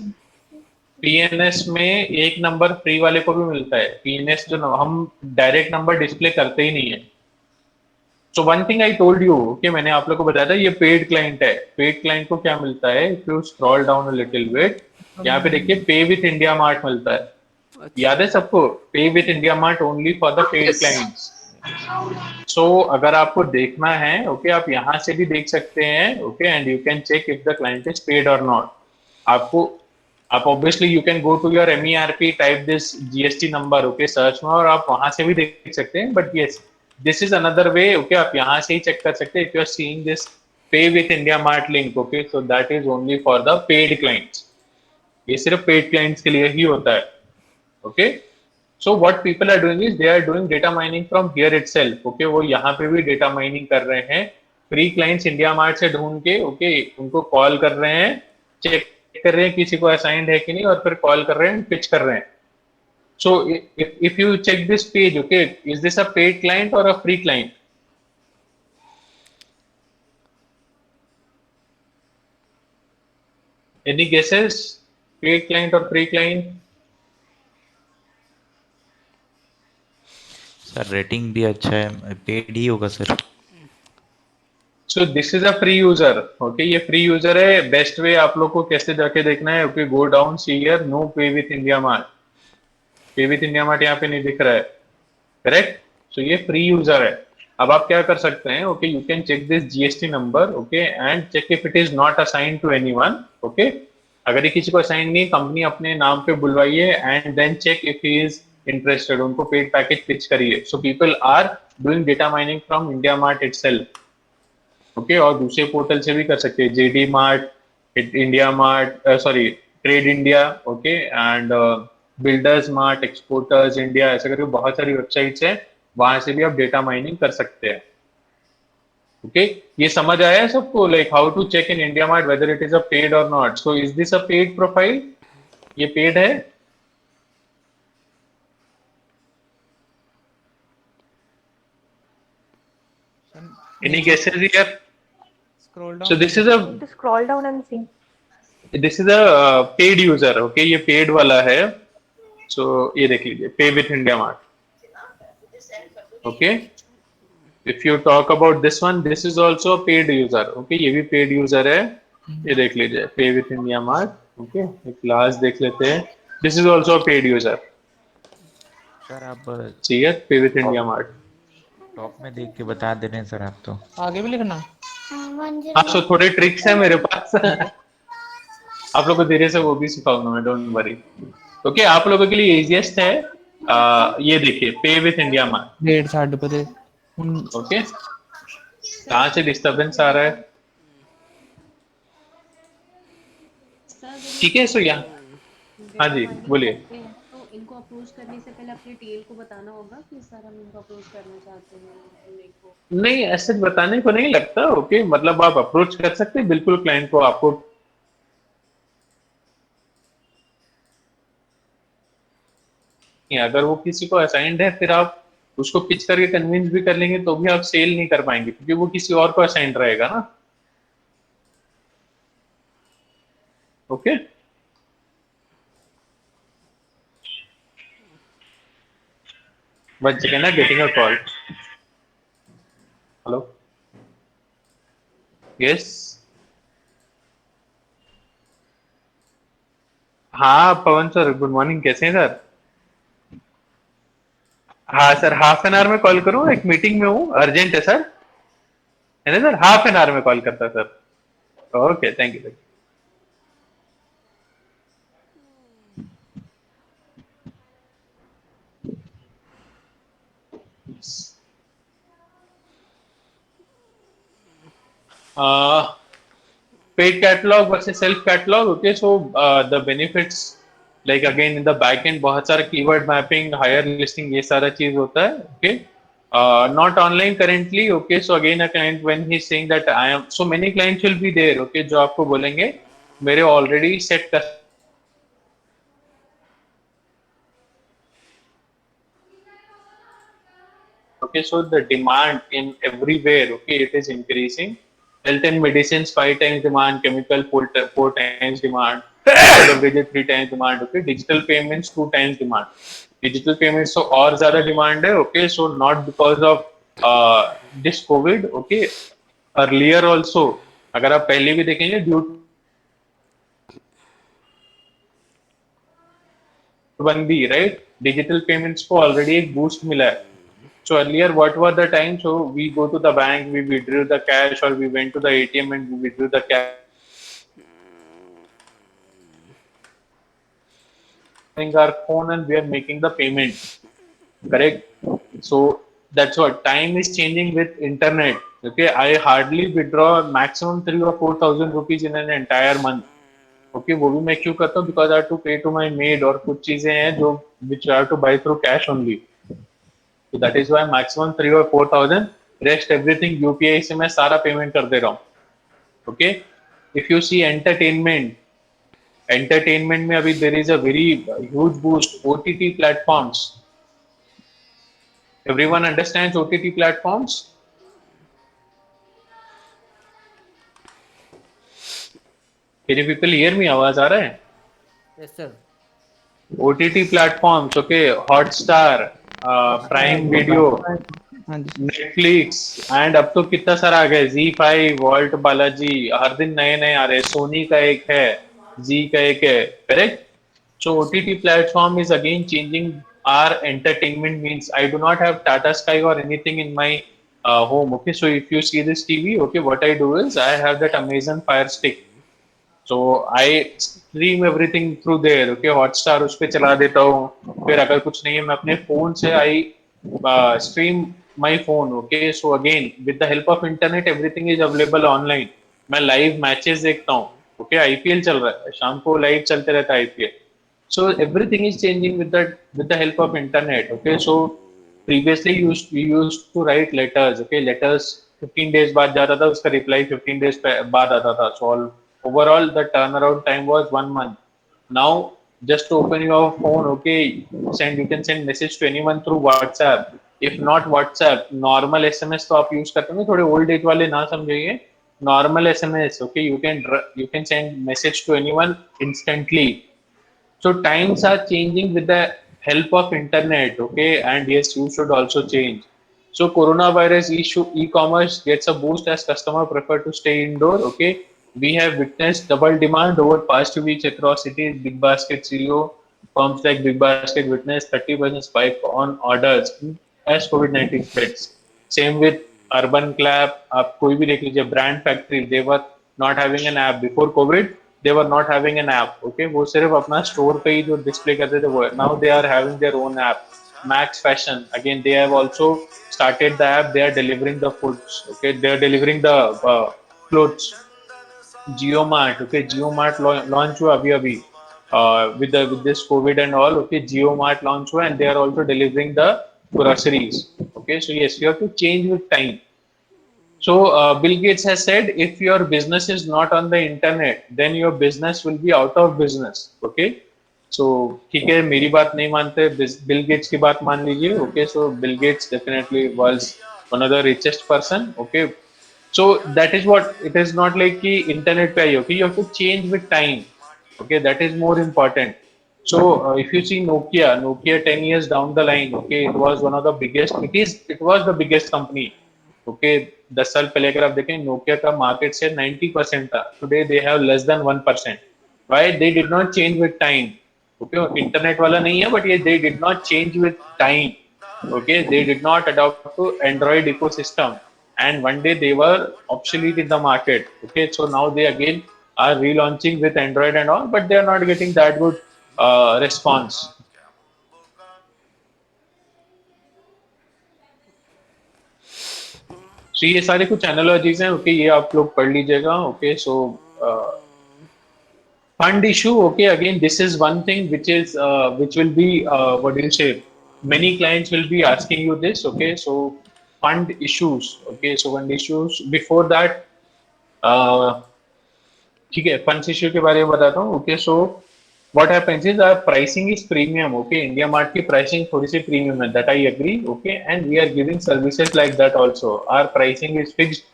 [SPEAKER 1] पीएनएस में एक नंबर फ्री वाले को भी मिलता है, पीएनएस जो हम डायरेक्ट नंबर डिस्प्ले करते ही नहीं है। So one thing I told you कि मैंने आप लोग को बताया था ये पेड क्लाइंट है, पेड क्लाइंट को क्या मिलता है, if you scroll down a little bit, यहाँ पे देखिए पे विथ इंडिया मार्ट मिलता है, याद है सबको, pay with India Mart only for the paid clients. So अगर आपको देखना है, ओके, आप यहाँ से भी देख सकते हैं, okay, and you can check if the client is paid और नॉट। आपको आप obviously you can go to your MERP, type this GST number, okay, search में, और आप वहां से भी देख सकते हैं, but yes this is another way, okay, आप यहाँ से ही चेक कर सकते हैं। If you are seeing this pay with India Mart link, okay, so that is only for the paid clients, ये सिर्फ पेड क्लाइंट्स के लिए ही होता है, okay. So what people are doing is they are doing data mining from here itself, okay, वो यहाँ पे भी data mining कर रहे हैं, फ्री क्लाइंट्स इंडिया मार्ट से ढूंढ के, ओके, उनको कॉल कर रहे हैं, चेक कर रहे हैं किसी को असाइंड है कि नहीं, और फिर कॉल कर रहे हैं, पिच कर रहे हैं। So if you check this page, okay, is this a paid client or a free client? Any guesses? Paid client or free client?
[SPEAKER 3] Sir rating भी अच्छा है, पेड ही होगा sir.
[SPEAKER 1] So this is a free user, okay, ये free user है। Best way आप लोग को कैसे जाके देखना है, okay, go down, see here, no pay with India Mart, pay with India Mart यहाँ पे नहीं दिख रहा है, करेक्ट। सो ये फ्री यूजर है। अब आप क्या कर सकते हैं, okay, you can check this GST number, okay, and check if it is not assign to anyone, okay. अगर ये किसी को असाइन नहीं, कंपनी अपने नाम पे बुलवाइए, and then check if he is interested, उनको पेड पैकेज पिच करिए। So people are doing data mining from India Mart itself, okay, और दूसरे पोर्टल से भी कर सकते हैं, JD Mart, India Mart, sorry, trade India, okay, and builders Mart, exporters India, ऐसे करके बहुत सारी वेबसाइट्स हैं, वहां से भी आप डेटा माइनिंग कर सकते हैं, ओके। ये समझ आया है सबको, like how to check in India Mart whether it is a paid और not. So is this a paid profile? ये पेड है? Any guesses here?
[SPEAKER 6] Scroll down.
[SPEAKER 1] So this is a
[SPEAKER 2] To scroll down and see.
[SPEAKER 1] Paid user, okay, ये paid वाला है। सो ये देख लीजिए, pay with India Mart, okay. If you talk about this one, this is also paid user, okay, ये भी paid user है, ये देख लीजिए, pay with India Mart, okay. एक लास्ट देख लेते हैं, this is also paid user,
[SPEAKER 3] sir आप
[SPEAKER 1] चाहिए पे विथ इंडिया मार्ट।
[SPEAKER 3] टॉप में देख के बता दे रहे हैं सर आप तो।
[SPEAKER 6] आगे भी लिखना।
[SPEAKER 1] हाँ, सो थोड़े ट्रिक्स है मेरे पास आप लोगों को धीरे से वो भी सिखाऊंगा मैं, डोंट वरी, ओके। आप लोगों के लिए इजीएस्ट है, ये देखिए, पे विथ इंडिया मार्ट,
[SPEAKER 6] डेढ़ साठ पे
[SPEAKER 1] ओके। कहाँ से डिस्टरबेंस आ रहा है? ठीक है, सो यहाँ, हाँ जी, बोलिए।
[SPEAKER 4] तो इनको अप्रोच करने से पहले अपने टीएल को बताना होगा कि सर हम इनको अप्रोच करना चाहते हैं, मेरे को
[SPEAKER 1] नहीं, ऐसे बताने को नहीं लगता, ओके, मतलब आप अप्रोच कर सकते हैं बिल्कुल क्लाइंट को, आपको अगर वो किसी को असाइंड है, फिर आप उसको पिच करके कन्विंस भी कर लेंगे तो भी आप सेल नहीं कर पाएंगे, क्योंकि वो किसी और को असाइंड रहेगा ना, okay. One second, I'm getting a call. Hello. Yes. हाँ पवन सर, गुड मॉर्निंग, कैसे हैं सर? हाँ सर, हाफ एन आवर में कॉल करूँ, एक मीटिंग में हूँ, अर्जेंट है सर, है ना सर? हाफ एन आवर में कॉल करता sir. Okay, thank you. Paid catalog versus self catalog. Okay, so the benefits, like again in the back end बहुत सारा keyword mapping, higher listing, ये सारा चीज होता है. Okay, not online currently. Okay, so again a client when he's saying that I am, so many clients will be there. Okay, जो आपको बोलेंगे मेरे already set okay, so the demand in everywhere, okay, it is increasing. Health and medicines 5 times demand, chemical 4 times demand, beverages 3 times demand, okay, digital payments 2 times demand. Digital payments so और ज़्यादा demand है, okay, so not because of this COVID, okay, earlier also अगर आप पहले भी देखेंगे due बंदी, right, digital payments को already एक boost मिला है. So earlier, what were the times? So we go to the bank, we withdrew the cash, or we went to the ATM and we withdrew the cash. Our phone and we are making the payment. Correct. So that's what time is changing with internet. Okay, I hardly withdraw maximum 3 or 4,000 rupees in an entire month. Okay, वो भी मैं क्यों करता हूँ? Because I have to pay to my maid और कुछ चीजें हैं जो which I have to buy through cash only. So that is why maximum 3 or 4,000. Rest everything UPI से मैं सारा payment कर दे रहा हूँ. Okay. If you see entertainment में अभी there is a very huge boost. OTT platforms. Everyone understands OTT platforms? Can you people hear me? आवाज आ रहा है?
[SPEAKER 6] Yes sir.
[SPEAKER 1] OTT platforms, okay, Hotstar, Prime Video, Netflix, and अब तो कितना सारा आ गया, Z5, Vault, बालाजी, हर दिन नए नए आ रहे हैं. सोनी का एक है, जी का एक है, correct? So OTT platform is again changing our entertainment means. I do not have Tata Sky or anything in my home. Okay, so if you see this TV, okay, what I do is I have that Amazon Fire Stick. So I stream everything through there. Okay, Hotstar उस पे चला देता हूँ. फिर अगर कुछ नहीं है मैं अपने फोन से I stream my phone. Okay, so again with the help of internet everything is available online. मैं live matches देखता हूँ. Okay, IPL चल रहा है, शाम को live चलते रहता है IPL. So everything is changing with the help of internet. Okay, so previously we used to write letters. Okay, letters 15 days बाद जाता था, उसका reply 15 days बाद आता था. So overall the turnaround time was 1 month. Now just open your phone, okay, you can send message to anyone through WhatsApp. If not WhatsApp, normal SMS तो आप use करते होंगे, थोड़े old age वाले ना समझिए, normal SMS, okay, you can send message to anyone instantly. So times are changing with the help of internet, okay, and yes, you should also change. So coronavirus issue, e-commerce gets a boost as customer prefer to stay indoor. Okay, we have witnessed double demand over past 2 weeks across cities. Big Basket CEO firms like Big Basket witnessed 30% spike on orders as COVID-19 spreads. Same with Urban Clap. आप कोई भी देख लीजिए, Brand Factory, they were not having an app before COVID. They were not having an app. Okay, वो सिर्फ अपना store पे ही जो डिस्प्ले करते थे वो है. Now they are having their own app. Max Fashion, again they have also started the app. They are delivering the foods. Okay, they are delivering the clothes. JioMart, okay, JioMart launch हुआ अभी with this COVID and all. Okay, JioMart launch हुआ and they are also delivering the groceries. Okay, so yes, you have to change with time. So Bill Gates has said, if your business is not on the internet, then your business will be out of business. Okay, so ठीक है, मेरी बात नहीं मानते, Bill Gates की बात मान लीजिए. Okay, so Bill Gates definitely was one of the richest person. Okay, so that is what it is. Not like कि internet पे आई. Okay, you have to change with time. Okay, that is more important. So if you see Nokia 10 years down the line, okay, it was one of the biggest. It was the biggest company. Okay, 10 साल पहले अगर आप देखें Nokia का market share 90% था. Today they have less than 1%. Why? They did not change with time. Okay, internet वाला नहीं है, but ये they did not change with time. Okay, they did not adopt to Android ecosystem, and one day they were obsolete in the market. Okay, so now they again are relaunching with Android and all, but they are not getting that good response. So ये सारे कुछ analogies हैं. Okay, ये आप लोग पढ़ लीजिएगा. Okay, so fund issue. Okay, again this is one thing which will be what do you say, many clients will be asking you this. Okay, so fund issues. Okay, so fund issues. Before that, ठीक है, funds issue के बारे में बताता हूँ. Okay, so what happens is our pricing is premium. Okay, India Mart की pricing थोड़ी सी premium है, that I agree. Okay, and we are giving services like that also. Our pricing is fixed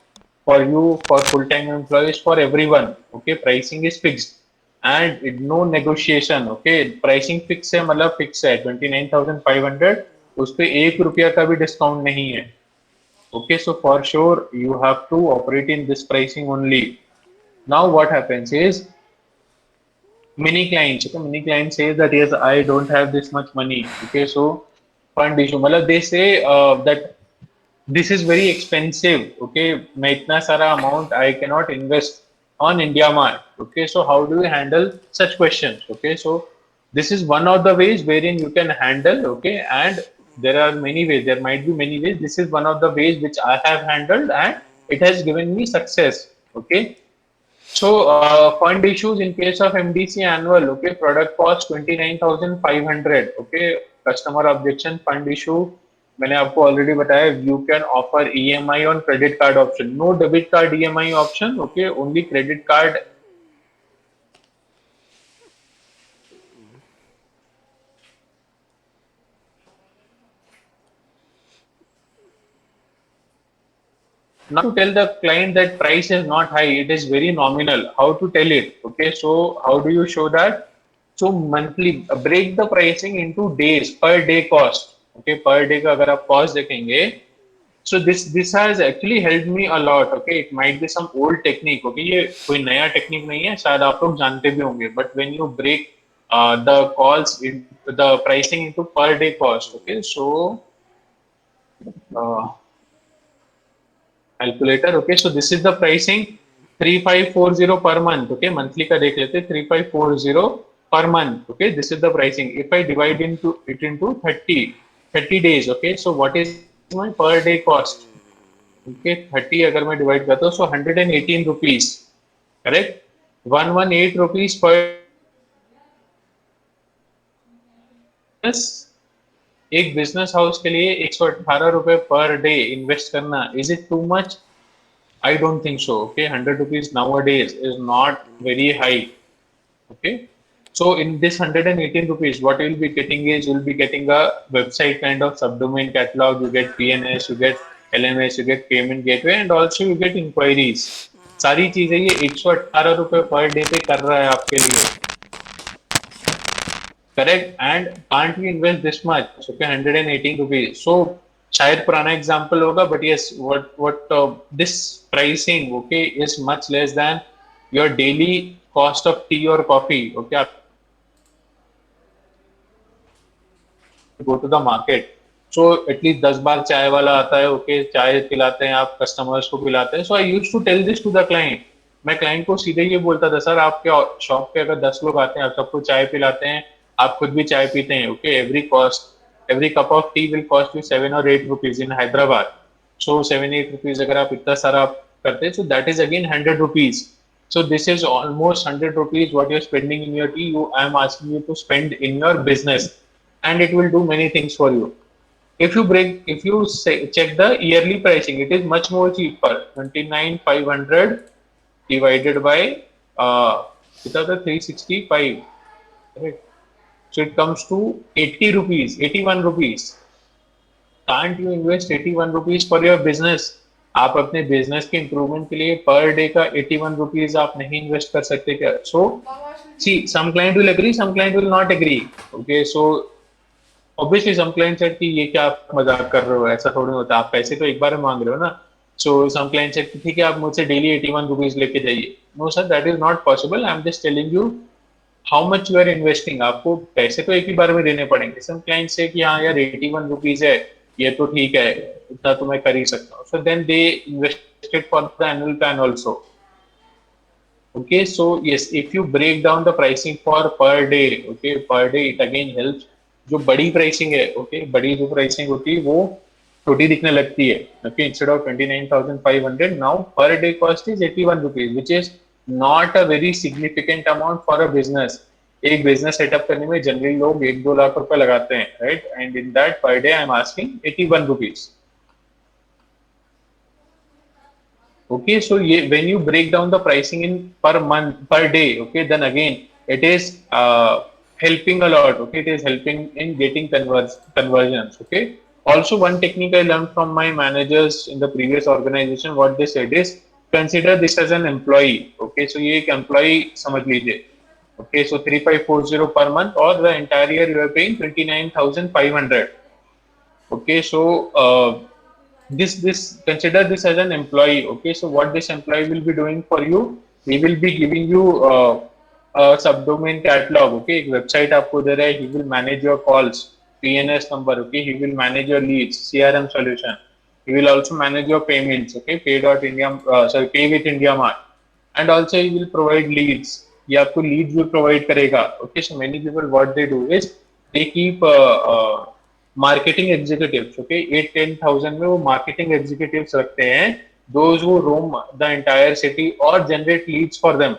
[SPEAKER 1] for you, for full-time employees, for everyone. Okay, pricing is fixed and no negotiation. Okay, pricing fix है, मतलब fix है 29,500. उस पे ₹1 का भी discount नहीं है. Okay, so for sure you have to operate in this pricing only. Now what happens is many clients, okay, many clients say that yes, I don't have this much money. Okay, so fund issue, मतलब they say that this is very expensive. Okay, मैं इतना सारा amount I cannot invest on India Mart. Okay, so how do you handle such questions? Okay, so this is one of the ways wherein you can handle. Okay, and there are many ways. There might be many ways. This is one of the ways which I have handled, and it has given me success. Okay. So fund issues in case of MDC annual. Okay, product cost 29,500. Okay, customer objection fund issue. मैंने आपको already बताया. You can offer EMI on credit card option. No debit card EMI option. Okay, only credit card. Now to tell the client that price is not high, it is very nominal. How to tell it? Okay, so how do you show that? So monthly, break the pricing into days, per day cost. Okay, per day का अगर आप cost देखेंगे, so this has actually helped me a lot. Okay, it might be some old technique. Okay, ये कोई नया technique नहीं है, शायद आप लोग जानते भी होंगे. But when you break the calls in the pricing into per day cost. Okay, so calculator. Okay, so this is the pricing 3540 per month. Okay, monthly का देख लेते 3540 per month. Okay, this is the pricing. If I divide into 30 days. Okay, so what is my per day cost? Okay, 30 अगर मैं divide करता हूँ, so 118 rupees. Correct? 118 rupees per. एक business house के लिए 118 रुपए पर डे इन्वेस्ट करना, is it too much? I don't think so. Okay, 100 rupees nowadays is not very high. Okay, so in this 118 rupees, what you will be getting is you will be getting a website kind of subdomain catalog. You get PNS, you get LMS, you get payment gateway, and also you get inquiries. सारी चीजें ये 118 रुपए per day पे कर रहा है आपके लिए. Correct, and can't we invest this much? Okay, 118 rupees. So शायद पुराना example होगा, but yes, what this pricing, okay, is much less than your daily cost of tea or coffee. Okay, आप go to the market. So at least 10 बार चाय वाला आता है. Okay, चाय पिलाते हैं आप, customers को पिलाते हैं. So I used to tell this to the client. मैं client को सीधे ये बोलता था, सर आपके शॉप पे अगर 10 लोग आते हैं, आप सबको चाय पिलाते हैं, आप खुद भी चाय पीते हैं. Okay, every cup of tea will cost you 7 or 8 rupees in Hyderabad. So 7-8 rupees अगर आप इतना सारा करते हैं, so that is again 100 rupees. So this is almost 100 rupees what you're spending in your tea. I am asking you to spend in your business, and it will do many things for you. If you check the yearly pricing, it is much more cheaper. 29,500 divided by 365. Right? So it comes to 80 rupees, 81 rupees. Can't you invest 81 rupees for your business? आप अपने business के improvement के लिए per day का 81 rupees आप नहीं invest कर सकते क्या? So see some client will agree, some client will not agree. Okay, so obviously some client said कि ये क्या आप मजाक कर रहे हो, ऐसा थोड़ी होता, आप पैसे तो एक बार में मांग रहे हो ना. सो सम क्लाइंट सेड ठीक है आप मुझसे डेली 81 रुपीज लेके जाइए. No sir, that is not possible. I am just telling you how much you are investing. आपको पैसे तो एक ही बार में देने पड़ेंगे. सम क्लाइंट से कि हाँ यार 81 रुपीज है, ये तो ठीक है, इतना तो मैं कर ही सकता हूँ. So then they invested for the annual plan also. Okay, so yes, if you break down the pricing for per day, okay, per day it again helps. जो बड़ी pricing है, okay, बड़ी जो pricing होती है वो छोटी दिखने लगती है. Okay, instead of 29,500, now per day cost is 81 rupees, which is not a very significant amount for a business. एक business setup करने में generally लोग 1-2 लाख रुपए लगाते हैं, right? And in that per day I am asking 81 rupees. Okay, so when you break down the pricing in per month, per day, okay, then again it is helping a lot. Okay, it is helping in getting conversions. Okay, also one technique I learned from my managers in the previous organization, what they said is consider this as an employee. Okay, so ये एक employee समझ लीजिए. Okay, so 3540 per month, or the entire year you are paying 29,500. Okay, so this consider this as an employee. Okay, so what this employee will be doing for you, he will be giving you a subdomain catalog. Okay, एक website आपको दे रहा है. He will manage your calls, PNS number. Okay, he will manage your leads, CRM solution. He will also manage your payments. Okay, pay with India Mart, and also he will provide leads. ये आपको leads भी provide करेगा. Okay, so many people what they do is they keep marketing executives. Okay, 8-10,000 में वो marketing executives रखते हैं, those who roam the entire city और generate leads for them.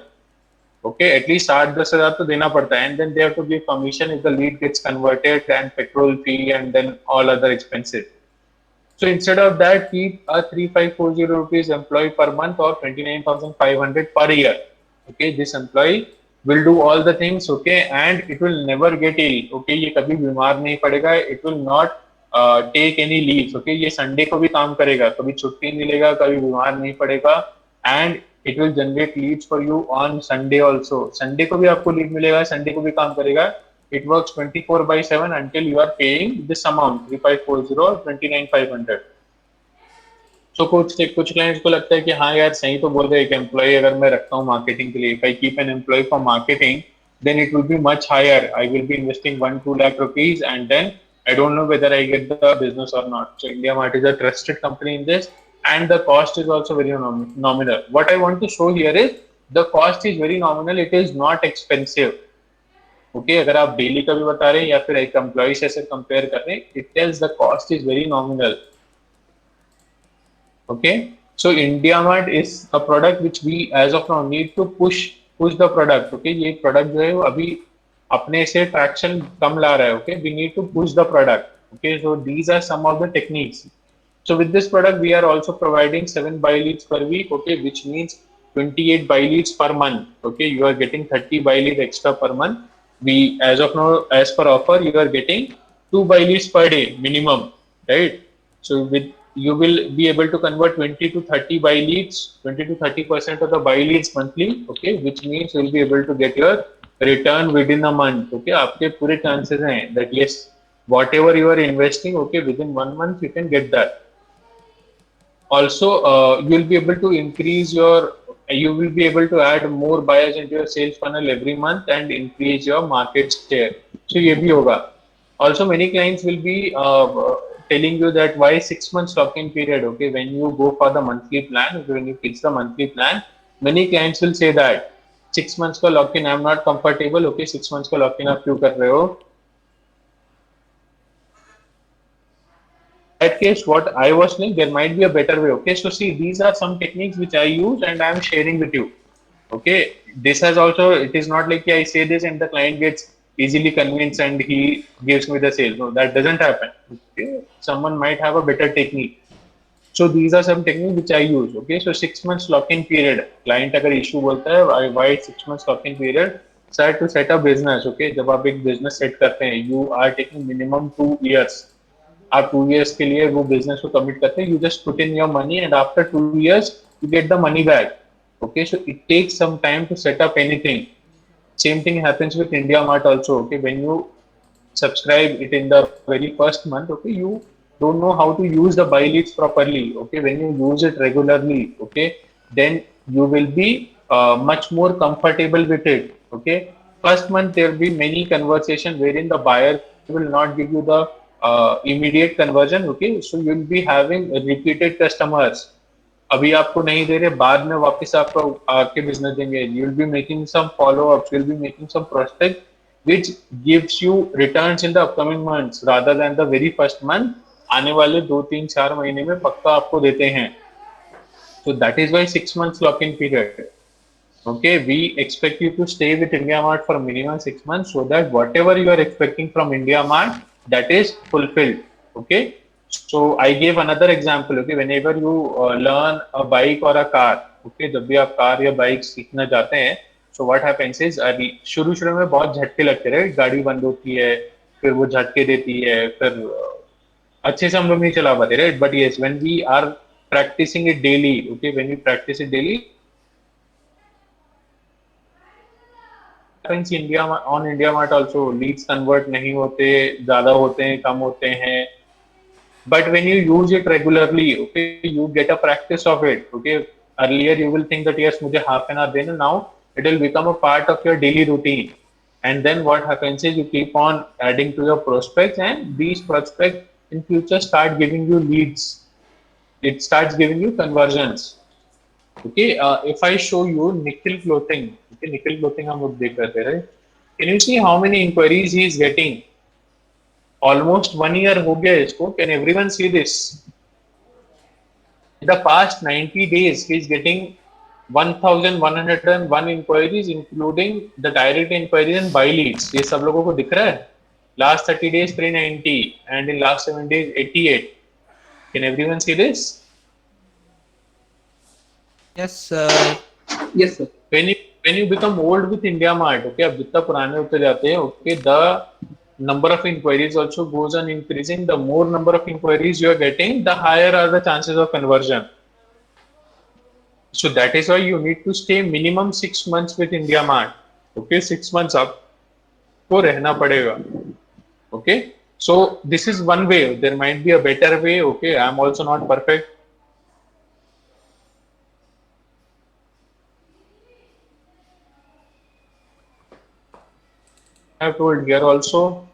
[SPEAKER 1] Okay, at least 8-10 हजार तो देना पड़ता है. And then they have to give commission if the lead gets converted and petrol fee and then all other expenses. So instead of that, keep a 3540 rupees employee per month or 29,500 per year. Okay, this employee will do all the things. Okay, and it will never get ill. Okay, ये कभी बीमार नहीं पड़ेगा. It will not take any leaves. Okay, ये Sunday को भी काम करेगा, कभी छुट्टी नहीं लेगा, कभी बीमार नहीं पड़ेगा. And it will generate leads for you on Sunday also. Sunday को भी आपको लीड मिलेगा, संडे को भी काम करेगा. It works 24/7 until you are paying this amount 3540 or 29,500. So कुछ क्लाइंट्स को लगता है कि हाँ यार सही तो बोल रहे हैं, एक एम्प्लॉय अगर मैं रखता हूँ मार्केटिंग के लिए, if I keep an employee for marketing, then it will be much higher. I will be investing 1-2 lakh rupees, and then I don't know whether I get the business or not. So India Mart is a trusted company in this, and the cost is also very nominal. What I want to show here is the cost is very nominal. It is not expensive. Okay, अगर आप daily का भी बता रहे हैं या फिर एक एम्प्लॉय से कंपेयर कर रहे हैं, it tells the cost is very nominal. Okay, so India Mart is a product which we as of now need to push the product. Okay, ये product जो है वो अभी अपने से traction कम ला रहा है. Okay, we need to push the product. Okay, so these are some of the techniques. So with this product we are also providing 7 buy leads per week. Okay, which means 28 buy leads per month. Okay, you are getting 30 buy leads extra per month. We as of now, as per offer, you are getting 2 buy leads per day minimum, right? So with you will be able to convert 20 to 30 buy leads, 20 to 30% of the buy leads monthly. Okay, which means you will be able to get your return within a month. Okay, आपके पूरे chances हैं that yes, whatever you are investing, okay, within 1 month you can get that. Also, you will be able to increase your. You will be able to add more buyers into your sales funnel every month and increase your market share. So ये भी होगा. Also, many clients will be telling you that why 6 months lock-in period. Okay, when you go for the monthly plan, when you fix the monthly plan, many clients will say that 6 months का lock-in I am not comfortable. Okay, 6 months का lock-in आप क्यों कर रहे हो? That case, what I was saying, there might be a better way. Okay, so see, these are some techniques which I use and I am sharing with you. Okay, this has also, it is not like I say this and the client gets easily convinced and he gives me the sale. No, that doesn't happen. Okay, someone might have a better technique. So these are some techniques which I use. Okay, so 6 months lock-in period. Client अगर issue बोलता है, why 6 months lock-in period? Start to set a business. Okay, जब आप एक business set करते हैं, you are taking minimum 2 years. आप 2 years के लिए वो बिजनेस को कमिट करते हैं, you just put in your money and after 2 years you get the money back. Okay, so it takes some time to set up anything. Same thing happens with India Mart also. Okay, when you subscribe it in the very first month, okay, you don't know how to use the buy leads properly. Okay, when you use it regularly, okay, then you will be much more comfortable with it. Okay, first month there will be many conversation wherein the buyer will not give you the immediate conversion. Okay, so you will be having repeated customers. अभी आपको नहीं दे रहे, बाद में वापस आपको आके business देंगे. You will be making some follow ups, you will be making some prospect which gives you returns in the upcoming months rather than the very first month. आने वाले 2-3-4 महीने में पक्का आपको देते हैं. So that is why 6 months lock-in period. Okay, we expect you to stay with India Mart for minimum 6 months so that whatever you are expecting from India Mart, that is fulfilled. Okay, so I gave another example. Okay, whenever you learn a bike or a car, okay, जब भी आप car या bike सीखना चाहते हैं, so what happens is शुरू में बहुत झटके लगते रहे, गाड़ी बंद होती है, फिर वो झटके देती है, फिर अच्छे से हम लोग नहीं चला पाते, right? But yes, when we are practicing it daily, okay, when we practice it daily, happens on India Mart also, leads convert नहीं होते, ज़्यादा होते हैं, कम होते हैं. But when you use it regularly, okay, you get a practice of it. Okay, earlier you will think that yes, मुझे half an hour देना, now it will become a part of your daily routine. And then what happens is you keep on adding to your prospects, and these prospects in future start giving you leads. It starts giving you conversions. Okay, if I show you Nikhil Clothing, okay, Nikhil Clothing हम लोग देख रहे थे, right? Can you see how many inquiries he is getting? Almost 1 year हो गया इसको. Can everyone see this? In the past 90 days, he is getting 1,101 inquiries, including the direct inquiries and buy leads. ये सब लोगों को दिख रहा है? Last 30 days 390, and in last 7 days 88. Can everyone see this?
[SPEAKER 6] Yes,
[SPEAKER 11] yes sir.
[SPEAKER 1] When you become old with India Mart, okay, अब जितना पुराने होते जाते हैं, okay, the number of inquiries also goes on increasing. The more number of inquiries you are getting, the higher are the chances of conversion. So that is why you need to stay minimum 6 months with India Mart. Okay, 6 months आपको रहना पड़ेगा. Okay, so this is one way. There might be a better way. Okay, I am also not perfect. I have told here also.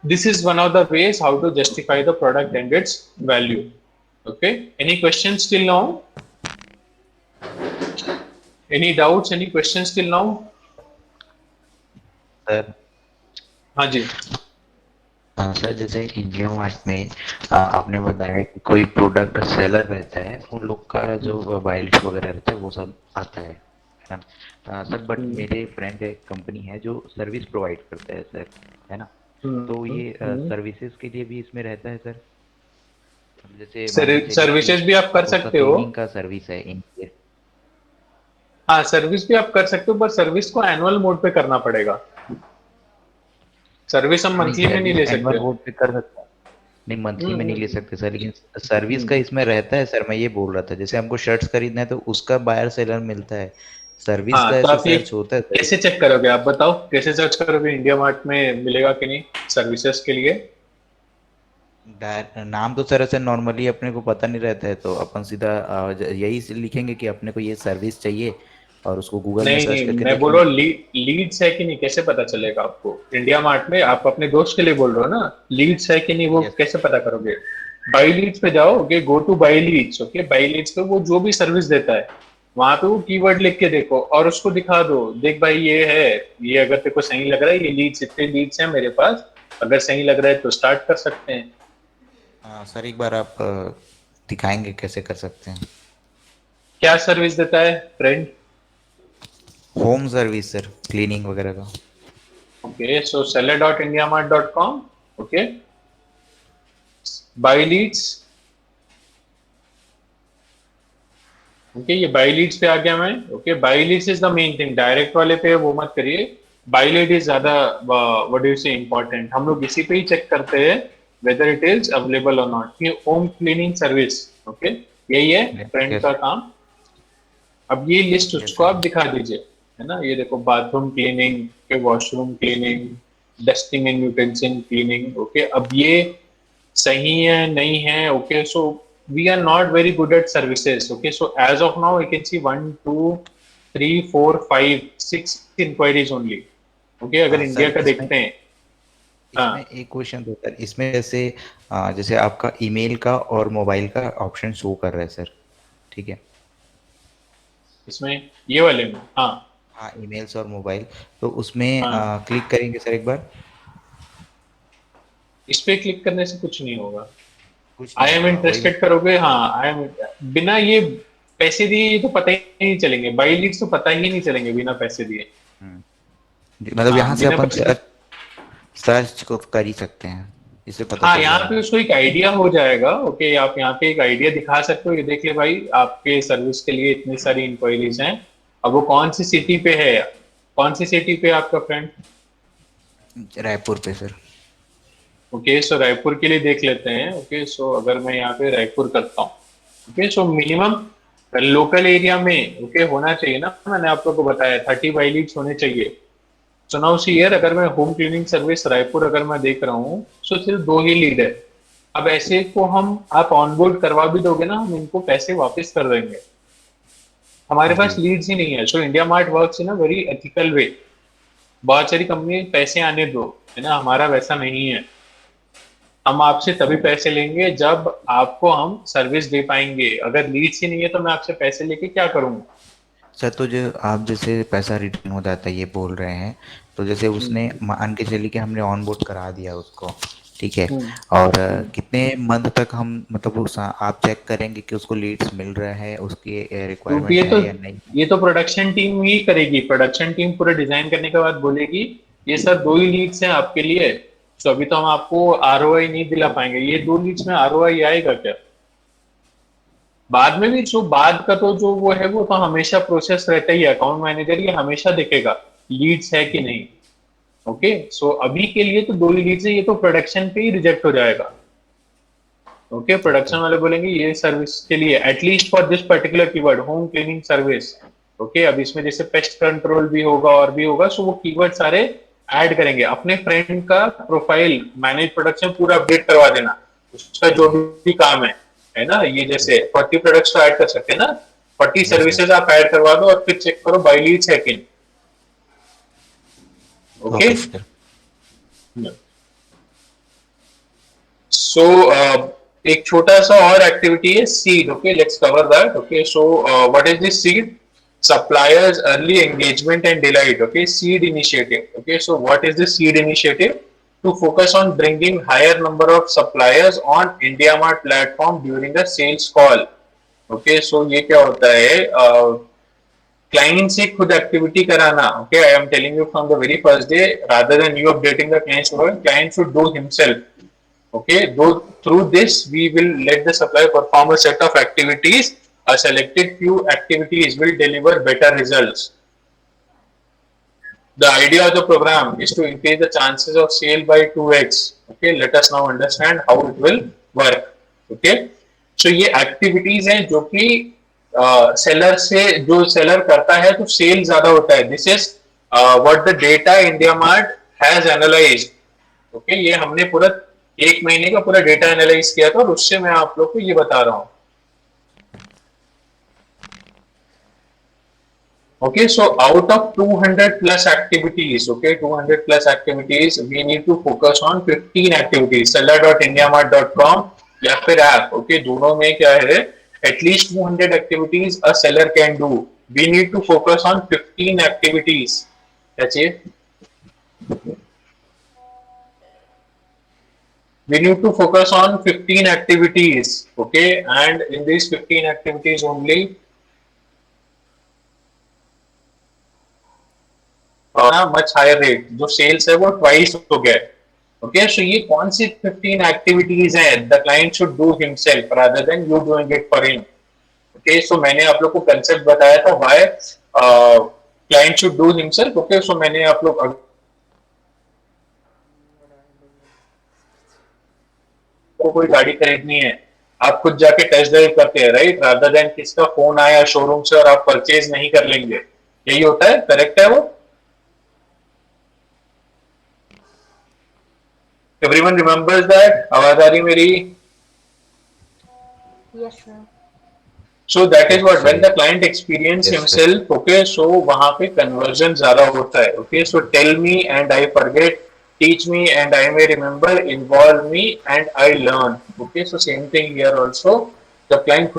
[SPEAKER 1] This is one of the ways how to justify the product and its value. Okay, any questions till now? Any doubts, any questions till now?
[SPEAKER 3] Sir
[SPEAKER 1] हाँ जी.
[SPEAKER 3] Sir जैसे India mart में आपने बताया कि कोई product seller रहता है, उन लोग का जो वाइल्ड वगैरह रहता है वो सब आता है ना. सर बट मेरे फ्रेंड का एक कंपनी है जो सर्विस प्रोवाइड करता है सर, है ना. तो ये सर्विसेज के लिए भी इसमें रहता है सर. जैसे
[SPEAKER 1] सर्विसेज भी आप कर सकते हो.
[SPEAKER 3] का सर्विस है इनके.
[SPEAKER 1] हाँ, सर्विस भी आप कर सकते हो, पर सर्विस को एनुअल मोड पे करना पड़ेगा. सर्विस हम मंथली में नहीं ले सकते.
[SPEAKER 3] एनुअल मोड पे कर सकते हैं. नहीं, मंथली में नहीं ले सकते सर, लेकिन सर्विस का इसमें रहता है सर. मैं ये बोल रहा था, जैसे हमको शर्ट्स खरीदना है तो उसका बायर सेलर मिलता है, सर्विस का ऐसा सर्च होता है.
[SPEAKER 1] कैसे चेक करोगे आप बताओ, कैसे सर्च करोगे इंडिया मार्ट में मिलेगा कि नहीं सर्विसेज के लिए?
[SPEAKER 3] नाम तो सर ऐसे नॉर्मली अपने को पता नहीं रहता है, तो अपन सीधा यही लिखेंगे कि अपने को ये सर्विस चाहिए और उसको गूगल में सर्च करके.
[SPEAKER 1] मैं बोल रहा हूँ लीड्स है कि नहीं, कैसे पता चलेगा आपको इंडिया मार्ट में? आप अपने दोस्त के लिए बोल रहे हो ना, लीड्स है कि नहीं वो कैसे पता करोगे? बाई लीड्स पे जाओ. Okay, go to buy leads. Okay, buy leads पे वो जो भी सर्विस देता है वहां पे वो कीवर्ड लिख के देखो और उसको दिखा दो. देख भाई ये है, ये अगर तेरे को सही लग रहा है, ये लीड्स, इतने लीड्स हैं मेरे पास, अगर सही लग रहा है तो स्टार्ट कर सकते हैं.
[SPEAKER 3] सर एक बार आप दिखाएंगे कैसे कर सकते हैं?
[SPEAKER 1] क्या सर्विस देता है friend?
[SPEAKER 3] Home service sir, cleaning वगैरह का.
[SPEAKER 1] Okay, so seller.indiamart.com. Okay, buy leads. Okay, ये बाय लीड्स पे आ गया मैं. Okay, buy leads is the main thing. Direct वाले पे वो मत करिए. बाई लीड इज ज्यादा what do you say important. हम लोग इसी पे ही चेक करते हैं वेदर इट इज अवेलेबल और नॉट। ये होम क्लीनिंग सर्विस, ओके, यही है फ्रेंड का काम। अब ये लिस्ट उसको आप दिखा दीजिए, है ना। ये देखो, bathroom cleaning, washroom cleaning, dusting and utensil cleaning, okay. अब ये सही है नहीं है, okay. So we are not very good at services, okay. So as of now I can see 1 2 3 4 5 6 inquiries only, okay. अगर इंडिया का देखते हैं,
[SPEAKER 3] इसमें एक क्वेश्चन होता है इसमें, जैसे आपका ईमेल का और मोबाइल का ऑप्शन शो कर रहा है सर, ठीक है।
[SPEAKER 1] इसमें ये वाले में,
[SPEAKER 3] हाँ ईमेल्स और मोबाइल, तो उसमें क्लिक करेंगे सर एक बार।
[SPEAKER 1] इस पे क्लिक करने से कुछ नहीं होगा।
[SPEAKER 3] कुछ
[SPEAKER 1] आई एम इंटरेस्टेड करोगे, हाँ आई एम, बिना ये पैसे दिए तो पता ही नहीं चलेंगे। बाई लीड्स तो पता ही नहीं चलेंगे बिना पैसे दिए।
[SPEAKER 3] मतलब यहाँ से अपन सर्च को कर ही सकते हैं, इससे पता
[SPEAKER 1] हाँ,
[SPEAKER 3] चल
[SPEAKER 1] यहाँ
[SPEAKER 3] जाएगा।
[SPEAKER 1] पे उसको एक आइडिया हो जाएगा, ओके। आप यहाँ पे एक आइडिया दिखा सकते हो, ये देख ले भाई आपके सर्विस के लिए इतनी सारी इंक्वायरीज हैं। अब वो कौन सी सिटी पे है, कौन सी सिटी पे आपका फ्रेंड?
[SPEAKER 3] रायपुर पे सर।
[SPEAKER 1] ओके, सो रायपुर के लिए देख लेते हैं, ओके। सो अगर मैं यहाँ पे रायपुर करता हूँ, okay, so minimum local area में, ओके, होना चाहिए ना। मैंने आप लोगों को बताया 30 बाई लीड्स होने चाहिए। सो नाउ सी हियर, अगर मैं होम क्लीनिंग सर्विस रायपुर अगर मैं देख रहा हूँ, सो सिर्फ 2 ही लीड है। अब ऐसे को हम, आप ऑनबोर्ड करवा भी दोगे ना, हम इनको पैसे वापस कर देंगे। हमारे पास लीड्स ही नहीं है। So India Mart works in a very ethical way. बहुत सारी कंपनी पैसे आने दो, है ना, हमारा वैसा नहीं है। हम आपसे तभी पैसे लेंगे जब आपको हम सर्विस दे पाएंगे। अगर लीड्स ही नहीं है तो मैं आपसे पैसे लेके क्या करूंगा?
[SPEAKER 3] सर तो जो आप जैसे पैसा रिटर्न हो जाता है ये बोल रहे हैं, तो जैसे उसने मान के चलिए कि हमने ऑनबोर्ड करा दिया उसको, ठीक है, और कितने मंथ तक हम मतलब उस आप चेक करेंगे कि उसको लीड्स मिल रहा है, उसकी रिक्वायरमेंट है या नहीं?
[SPEAKER 1] ये तो प्रोडक्शन टीम ही करेगी। प्रोडक्शन टीम पूरा डिजाइन करने के बाद बोलेगी ये सर 2 ही लीड्स हैं आपके लिए। तो अभी तो हम आपको आरओआई नहीं दिला पाएंगे। ये 2 लीड्स में आरओआई आएगा क्या? बाद में भी जो बाद का तो जो वो है वो तो हमेशा प्रोसेस रहता ही है। अकाउंट मैनेजर ये हमेशा देखेगा लीड्स है कि नहीं, ओके। सो अभी के लिए तो 2 ही लीड्स है, ये तो प्रोडक्शन पे ही रिजेक्ट हो जाएगा, ओके। प्रोडक्शन वाले बोलेंगे ये सर्विस के लिए at least for this particular keyword home cleaning service, okay. अब इसमें जैसे पेस्ट कंट्रोल भी होगा और भी होगा, सो वो कीवर्ड सारे ऐड करेंगे। अपने फ्रेंड का प्रोफाइल मैनेज प्रोडक्शन पूरा अपडेट करवा देना, उसका जो भी काम है ना। ये जैसे 40 प्रोडक्ट्स तो ऐड कर सकते हैं ना, 40 सर्विसेज आप ऐड करवा दो और फिर चेक करो बाई लीड्स है कि नहीं, ओके। सो एक छोटा सा और एक्टिविटी है seed, okay, let's cover that, okay. So what is this seed? Suppliers early engagement and delight, okay, seed initiative, okay. So what is the seed initiative? To focus on bringing higher number of suppliers on IndiaMart platform during the sales call, okay. So ये क्या होता है? Client से खुद activity कराना, okay. I am telling you from the very first day, rather than you updating the client should do himself, okay. Though through this we will let the supplier perform a set of activities. A selected few activities will deliver better results. The idea of the program is to increase the chances of sale by 2x, okay. Let us now understand how it will work, okay. So ये activities हैं जो कि seller से, जो seller करता है तो sale ज्यादा होता है। This is what the data IndiaMart has analyzed, okay. ये हमने पूरा 1 महीने का पूरा डेटा एनालाइज किया था और उससे मैं आप लोग को ये बता रहा हूं, okay. So out of 200 plus activities, okay, 200 plus activities, we need to focus on 15 activities. seller.indiamart.com या फिर ऐप, okay, दोनों में क्या है? At least 200 activities a seller can do. We need to focus on 15 activities. That's it. We need to focus on 15 activities, okay, and in these 15 activities only much higher rate, जो sales है वो twice हो गया, okay. So ये कौन सी 15 activities हैं? The client should do himself rather than you doing it for him, okay. So मैंने आप लोग को concept बताया था why client should do himself. Okay, so मैंने आप लोग को कोई गाड़ी खरीदनी है, आप खुद जाके टेस्ट ड्राइव करते हैं, राइट, रादर देन किसका फोन आया शोरूम से और आप परचेज नहीं कर लेंगे, यही होता है, करेक्ट है वो? Everyone remembers that? आवाज आ रही मेरी?
[SPEAKER 4] Yes, sir.
[SPEAKER 1] So that is what when the client experience himself, okay, so वहां पे conversion ज्यादा होता है, okay, so tell me and I forget, teach me and I may remember, involve me and I learn, okay, so same thing here also, the client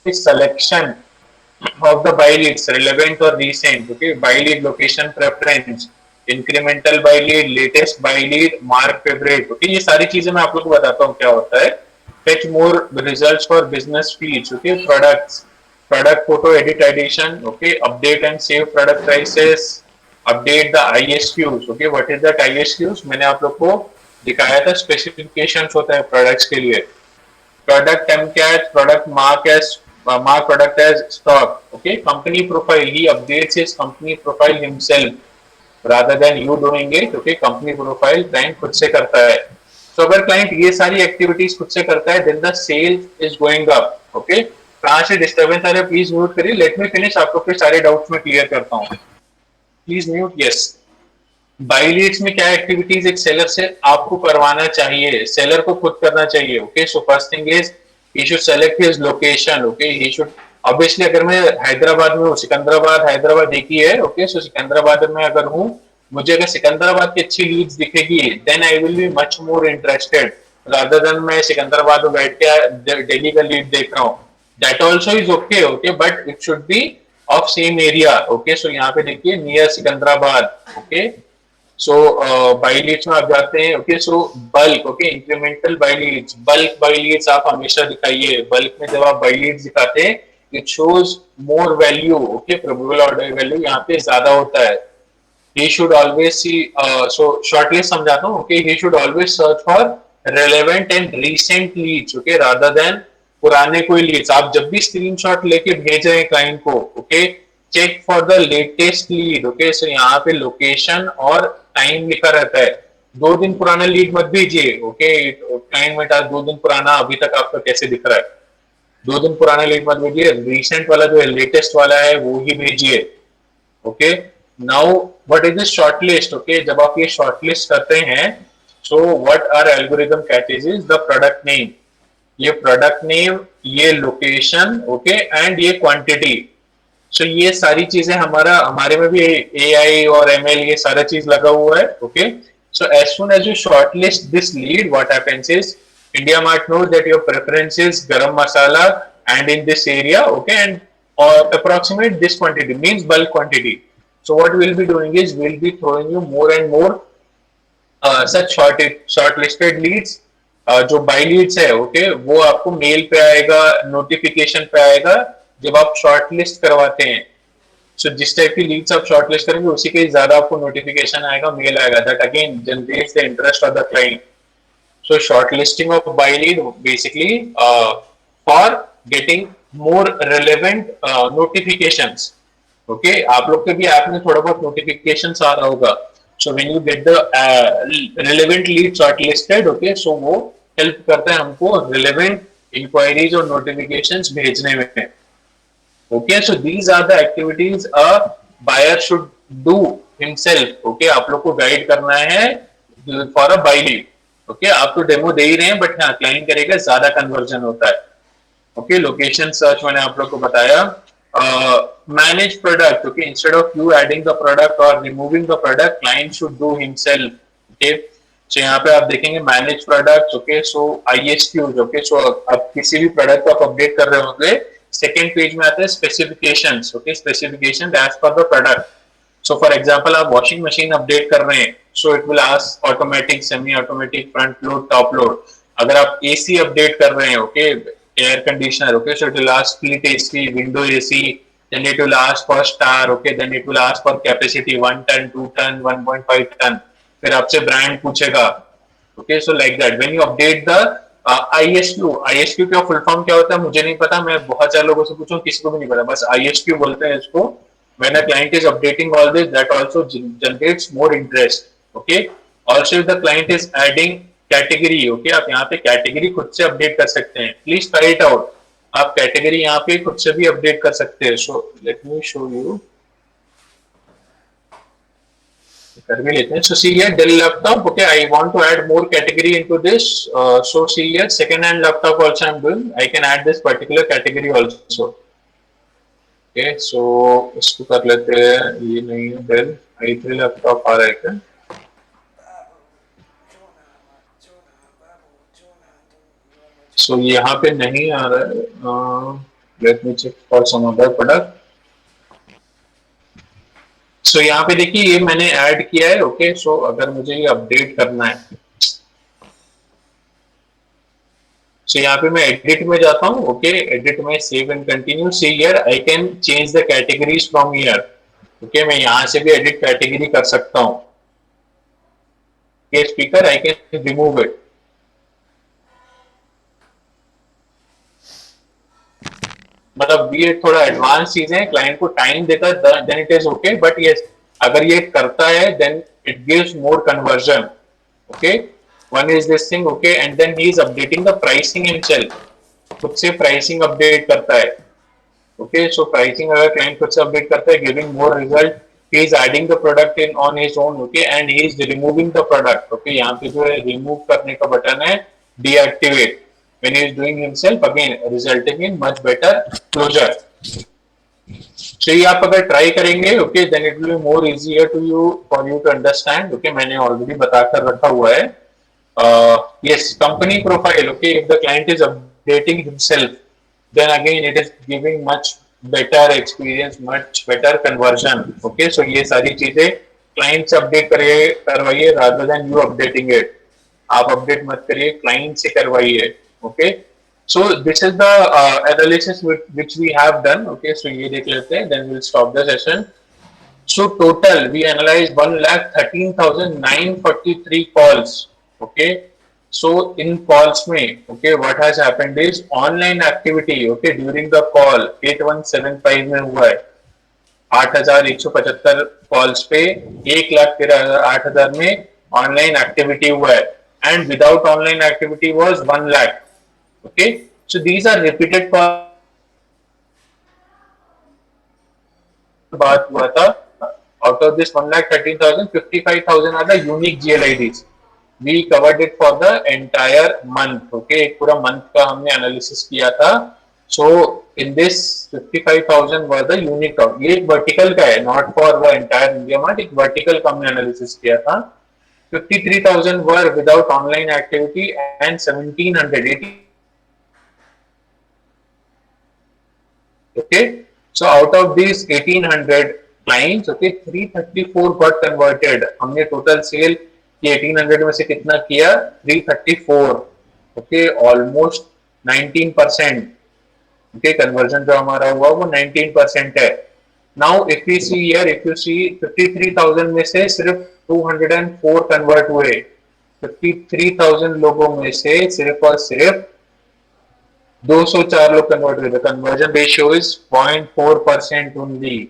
[SPEAKER 1] selection of the buy leads relevant or recent, okay, buy lead location preference, incremental buy lead, latest buy lead, mark favorite, okay, ये सारी चीजें मैं आप लोग को बताता हूँ क्या होता है. Fetch more results for business feeds, okay, products, product photo edit addition, okay, update and save product prices, update the ISQs, okay, what is that ISQs? मैंने आप लोग को दिखाया था, specifications होता है products के लिए, product MCAT, product mark product as stock, okay, company profile, he updates his company profile himself rather than you doing it, okay, company profile client खुद से करता है. तो अगर क्लाइंट ये सारी एक्टिविटीज खुद से करता है, then the sale is going up, okay. कहां से डिस्टर्बेंस आ रहा है प्लीज म्यूट करिए, लेट मी फिनिश, आपको फिर सारे डाउट्स में क्लियर करता हूं, please mute. Yes, buy leads में क्या एक्टिविटीज एक सेलर से आपको करवाना चाहिए, सेलर को खुद करना चाहिए, okay. So first thing is he should select his location, okay. He should obviously, अगर मैं हैदराबाद में हूँ, सिकंदराबाद हैदराबाद एक ही है, ओके. सो सिकंदराबाद में अगर हूँ, मुझे अगर सिकंदराबाद की अच्छी लीड्स दिखेगी, then I will be much more interested rather than मैं सिकंदराबाद में बैठ के दिल्ली का लीड देख रहा हूँ. That also is okay, okay, but it should be of same area, okay. सो यहाँ पे देखिए near Secunderabad, okay. So buy leads में आप जाते हैं, okay. So bulk, okay, incremental buy leads, bulk buy leads आप हमेशा दिखाइए. बल्क में जब आप बाय लीड्स दिखाते हैं, it shows more value, okay. Probable order value यहाँ पे ज्यादा होता है. He should always see, so shortlist समझाता हूँ, okay. He should always search for relevant and recent leads, okay, rather than पुराने कोई leads. आप जब भी स्क्रीनशॉट लेके भेज रहे हैं क्लाइंट को, okay, check for the latest lead, okay. So यहाँ पे लोकेशन और टाइम लिखा रहता है. 2 दिन पुराना लीड मत भेजिए, okay. क्लाइंट में 2 दिन पुराना अभी तक आपका कैसे दिख रहा है, 2 दिन पुराना लीड मत भेजिए. रिसेंट वाला जो है, लेटेस्ट वाला है, वो ही भेजिए, okay. Now what is the shortlist, okay? जब आप ये shortlist करते हैं, so what our algorithm catches is the product name, ये product name, ये location, okay, and ये quantity. So ये सारी चीजें हमारे में भी AI और ML ये सारा चीज लगा हुआ है, okay. So as soon as you shortlist this lead, what happens is IndiaMart knows that your preference is garam masala and in this area, okay, and or approximate this quantity means bulk quantity. So what we'll be doing is we'll be throwing you more and more such shortlisted leads. जो bye Leeds है, okay, वो आपको mail पे आएगा, notification पे आएगा जब आप शॉर्टलिस्ट करवाते हैं. सो जिस टाइप की लीड्स आप शॉर्टलिस्ट करेंगे, उसी के ज्यादा आपको नोटिफिकेशन आएगा, मेल आएगा. That again generates the interest of the client. So shortlisting of buy lead basically for getting more relevant notifications, okay. आप लोग के भी ऐप में थोड़ा बहुत नोटिफिकेशन आ रहा होगा. So when you get the relevant lead shortlisted, okay, so वो हेल्प करता है हमको रिलेवेंट इंक्वायरीज और नोटिफिकेशंस भेजने में, okay. So these are the activities a buyer should do himself, okay. आप लोग को गाइड करना है for a buy lead, okay. आप तो डेमो दे ही रहे हैं, बट हाँ, क्लाइंट करेगा, ज्यादा कन्वर्जन होता है, ओके. लोकेशन सर्च मैंने आप लोग को बताया. Manage product, okay. Instead of you adding the product or removing the product, client should do himself, okay. So यहाँ पे आप देखेंगे manage products, okay. So ISQs, okay. So अब किसी भी प्रोडक्ट को आप अपडेट कर रहे होंगे, सेकेंड पेज में आता है specifications, okay. Specification as per the product. So for example, आप washing machine अपडेट कर रहे हैं, so it will ask automatic, semi automatic, front load, top load. अगर आप AC अपडेट कर रहे हैं, okay, air conditioner, okay, so it will ask split AC, window AC, then it will ask for star, okay, then it will ask for capacity 1 ton, 2 ton, 1.5 ton, फिर आपसे brand पूछेगा, okay. So like that, when you update the ISQ का full form क्या होता है मुझे नहीं पता, मैं बहुत सारे लोगों से पूछूं किसी को भी नहीं पता, बस ISQ बोलते हैं इसको। When a client is updating all this, that also generates more interest. Okay. Also, if the client is adding category, okay, आप यहाँ पे कैटेगरी खुद से अपडेट कर सकते हैं। Please try it out. आप कैटेगरी यहाँ पे खुद से भी अपडेट कर सकते हैं। So let me show you, कर भी लेते हैं। So see here Dell laptop, okay, I want to add more category into this. So see here second hand laptop also I'm doing, I can add this particular category also. Okay, so इसको कर लेते हैं, ये नहीं है Dell i3 laptop आ रहा है क्या? So यहाँ पे नहीं आ रहा है, let me check for some other product. So यहाँ पे देखिए ये मैंने ऐड किया है। ओके, सो अगर मुझे ये अपडेट करना है, सो यहाँ पे मैं एडिट में जाता हूँ। ओके, एडिट में save and continue. See here I can change the categories from here. Okay, मैं यहाँ से भी एडिट कैटेगरी कर सकता हूँ। ये speaker I can remove it. मतलब ये थोड़ा एडवांस चीज है, क्लाइंट को टाइम देता है then it is okay, but yes अगर ये करता है then it gives more conversion. Okay, one is this thing. Okay, and then he is updating the pricing himself, खुद से प्राइसिंग अपडेट करता है। ओके, सो प्राइसिंग अगर क्लाइंट खुद से अपडेट करता है, giving more result, he is adding the product in on his own. Okay, and he is removing the product. Okay, यहाँ पे जो है रिमूव करने का बटन है, deactivate, when he is doing himself, again resulting in much better closure. So ये आप अगर ट्राई करेंगे, okay, then it will be more easier to you for you to understand. Okay, मैंने ऑलरेडी बताकर रखा हुआ है। Yes, company profile. Okay, if the client is updating himself, then again it is giving much better experience, much better conversion. Okay, so ये सारी चीजें client से update करिए, करवाइए rather than you updating it. आप अपडेट मत करिए, client से करवाइए। Okay, so this is the analysis which we have done. Okay, so ये देख लेते हैं, then we'll stop the session. So total we analyzed 1,13,943 calls. Okay, so in calls में, okay, what has happened is online activity, okay, during the call 8175 में हुआ है 8,175 calls पे 1,13,8,000 में ऑनलाइन एक्टिविटी हुआ है, and without online activity was 1 lakh. Okay, so these are repeated बात हुआ था। Out of this 1,13,000, 55,000 are the unique GL IDs. We covered it for the entire month. Okay, एक पूरा month का हमने एनालिसिस किया था। So in this 55,000 were the unique count. ये एक वर्टिकल का है, not for the entire India Mart, एक वर्टिकल का हमने एनालिसिस किया था। 53,000 were without online activity and 1,780. Okay, so out of these 1,800 clients, okay, 334 got converted. हमने total sale ये 1,800 में से कितना किया? 334. Okay, almost 19%. Okay, conversion जो हमारा हुआ वो 19% है। Now if we see here, if you see 53,000 में से सिर्फ 204 कन्वर्ट हुए। 53,000 लोगों में से सिर्फ और सिर्फ 204 लोग कन्वर्ट हुए। The conversion ratio is 0.4% only.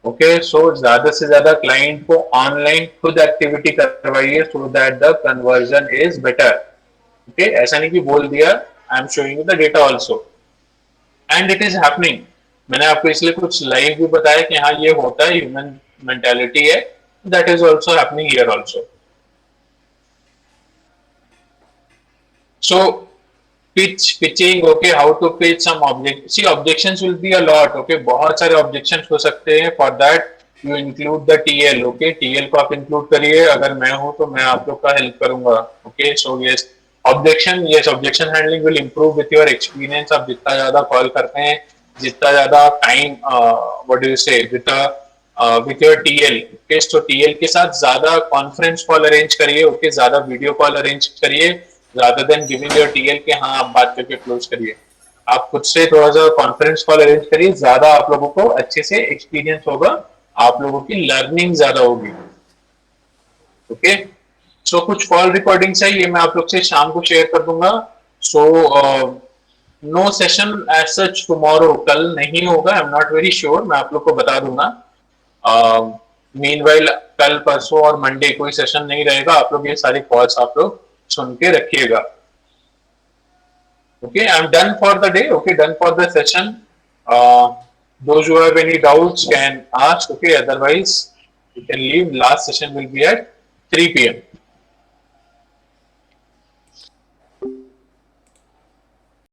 [SPEAKER 1] Okay, so ज्यादा से ज्यादा क्लाइंट को ऑनलाइन खुद एक्टिविटी करवाइए so that the conversion is better. Okay, ऐसा नहीं कि बोल दिया, I am showing you the data also and it is happening. मैंने आपको इसलिए कुछ लाइव भी बताया कि हाँ ये होता है, ह्यूमन मेंटालिटी है। That is also happening here also. So pitching, okay, how to pitch some object. See, objections will be a lot. Okay, बहुत सारे objections हो सकते हैं। For that you include the TL. Okay, TL को आप include करिए। अगर मैं हूँ तो मैं आप लोग का help करूँगा। Okay, so yes, objection handling will improve with your experience. आप जितना ज़्यादा call करते हैं, जितना ज़्यादा time, what do you say, with your TL. Okay, so TL के साथ ज्यादा कॉन्फ्रेंस कॉल अरेंज करिए। ओके, ज्यादा वीडियो कॉल अरेंज करिए rather than giving your TL के हाँ आप बात करके क्लोज करिए। आप खुद से थोड़ा सा कॉन्फ्रेंस कॉल अरेंज करिए, ज्यादा आप लोगों को अच्छे से एक्सपीरियंस होगा, आप लोगों की लर्निंग ज्यादा होगी। ओके, सो कुछ कॉल रिकॉर्डिंग्स है, ये मैं आप लोग से शाम को शेयर कर दूंगा. So no session as such tomorrow, कल नहीं होगा. I am not very sure, मैं आप लोग को बता दूंगा. मीनवाइल कल परसों और मंडे कोई सेशन नहीं रहेगा. आप लोग ये सारी कॉल्स आप लोग सुन के रखिएगा. Okay, I'm done for the day. Okay, done for the session. Those who have any doubts can ask. Okay, otherwise you can leave. Last session will be at 3 p.m.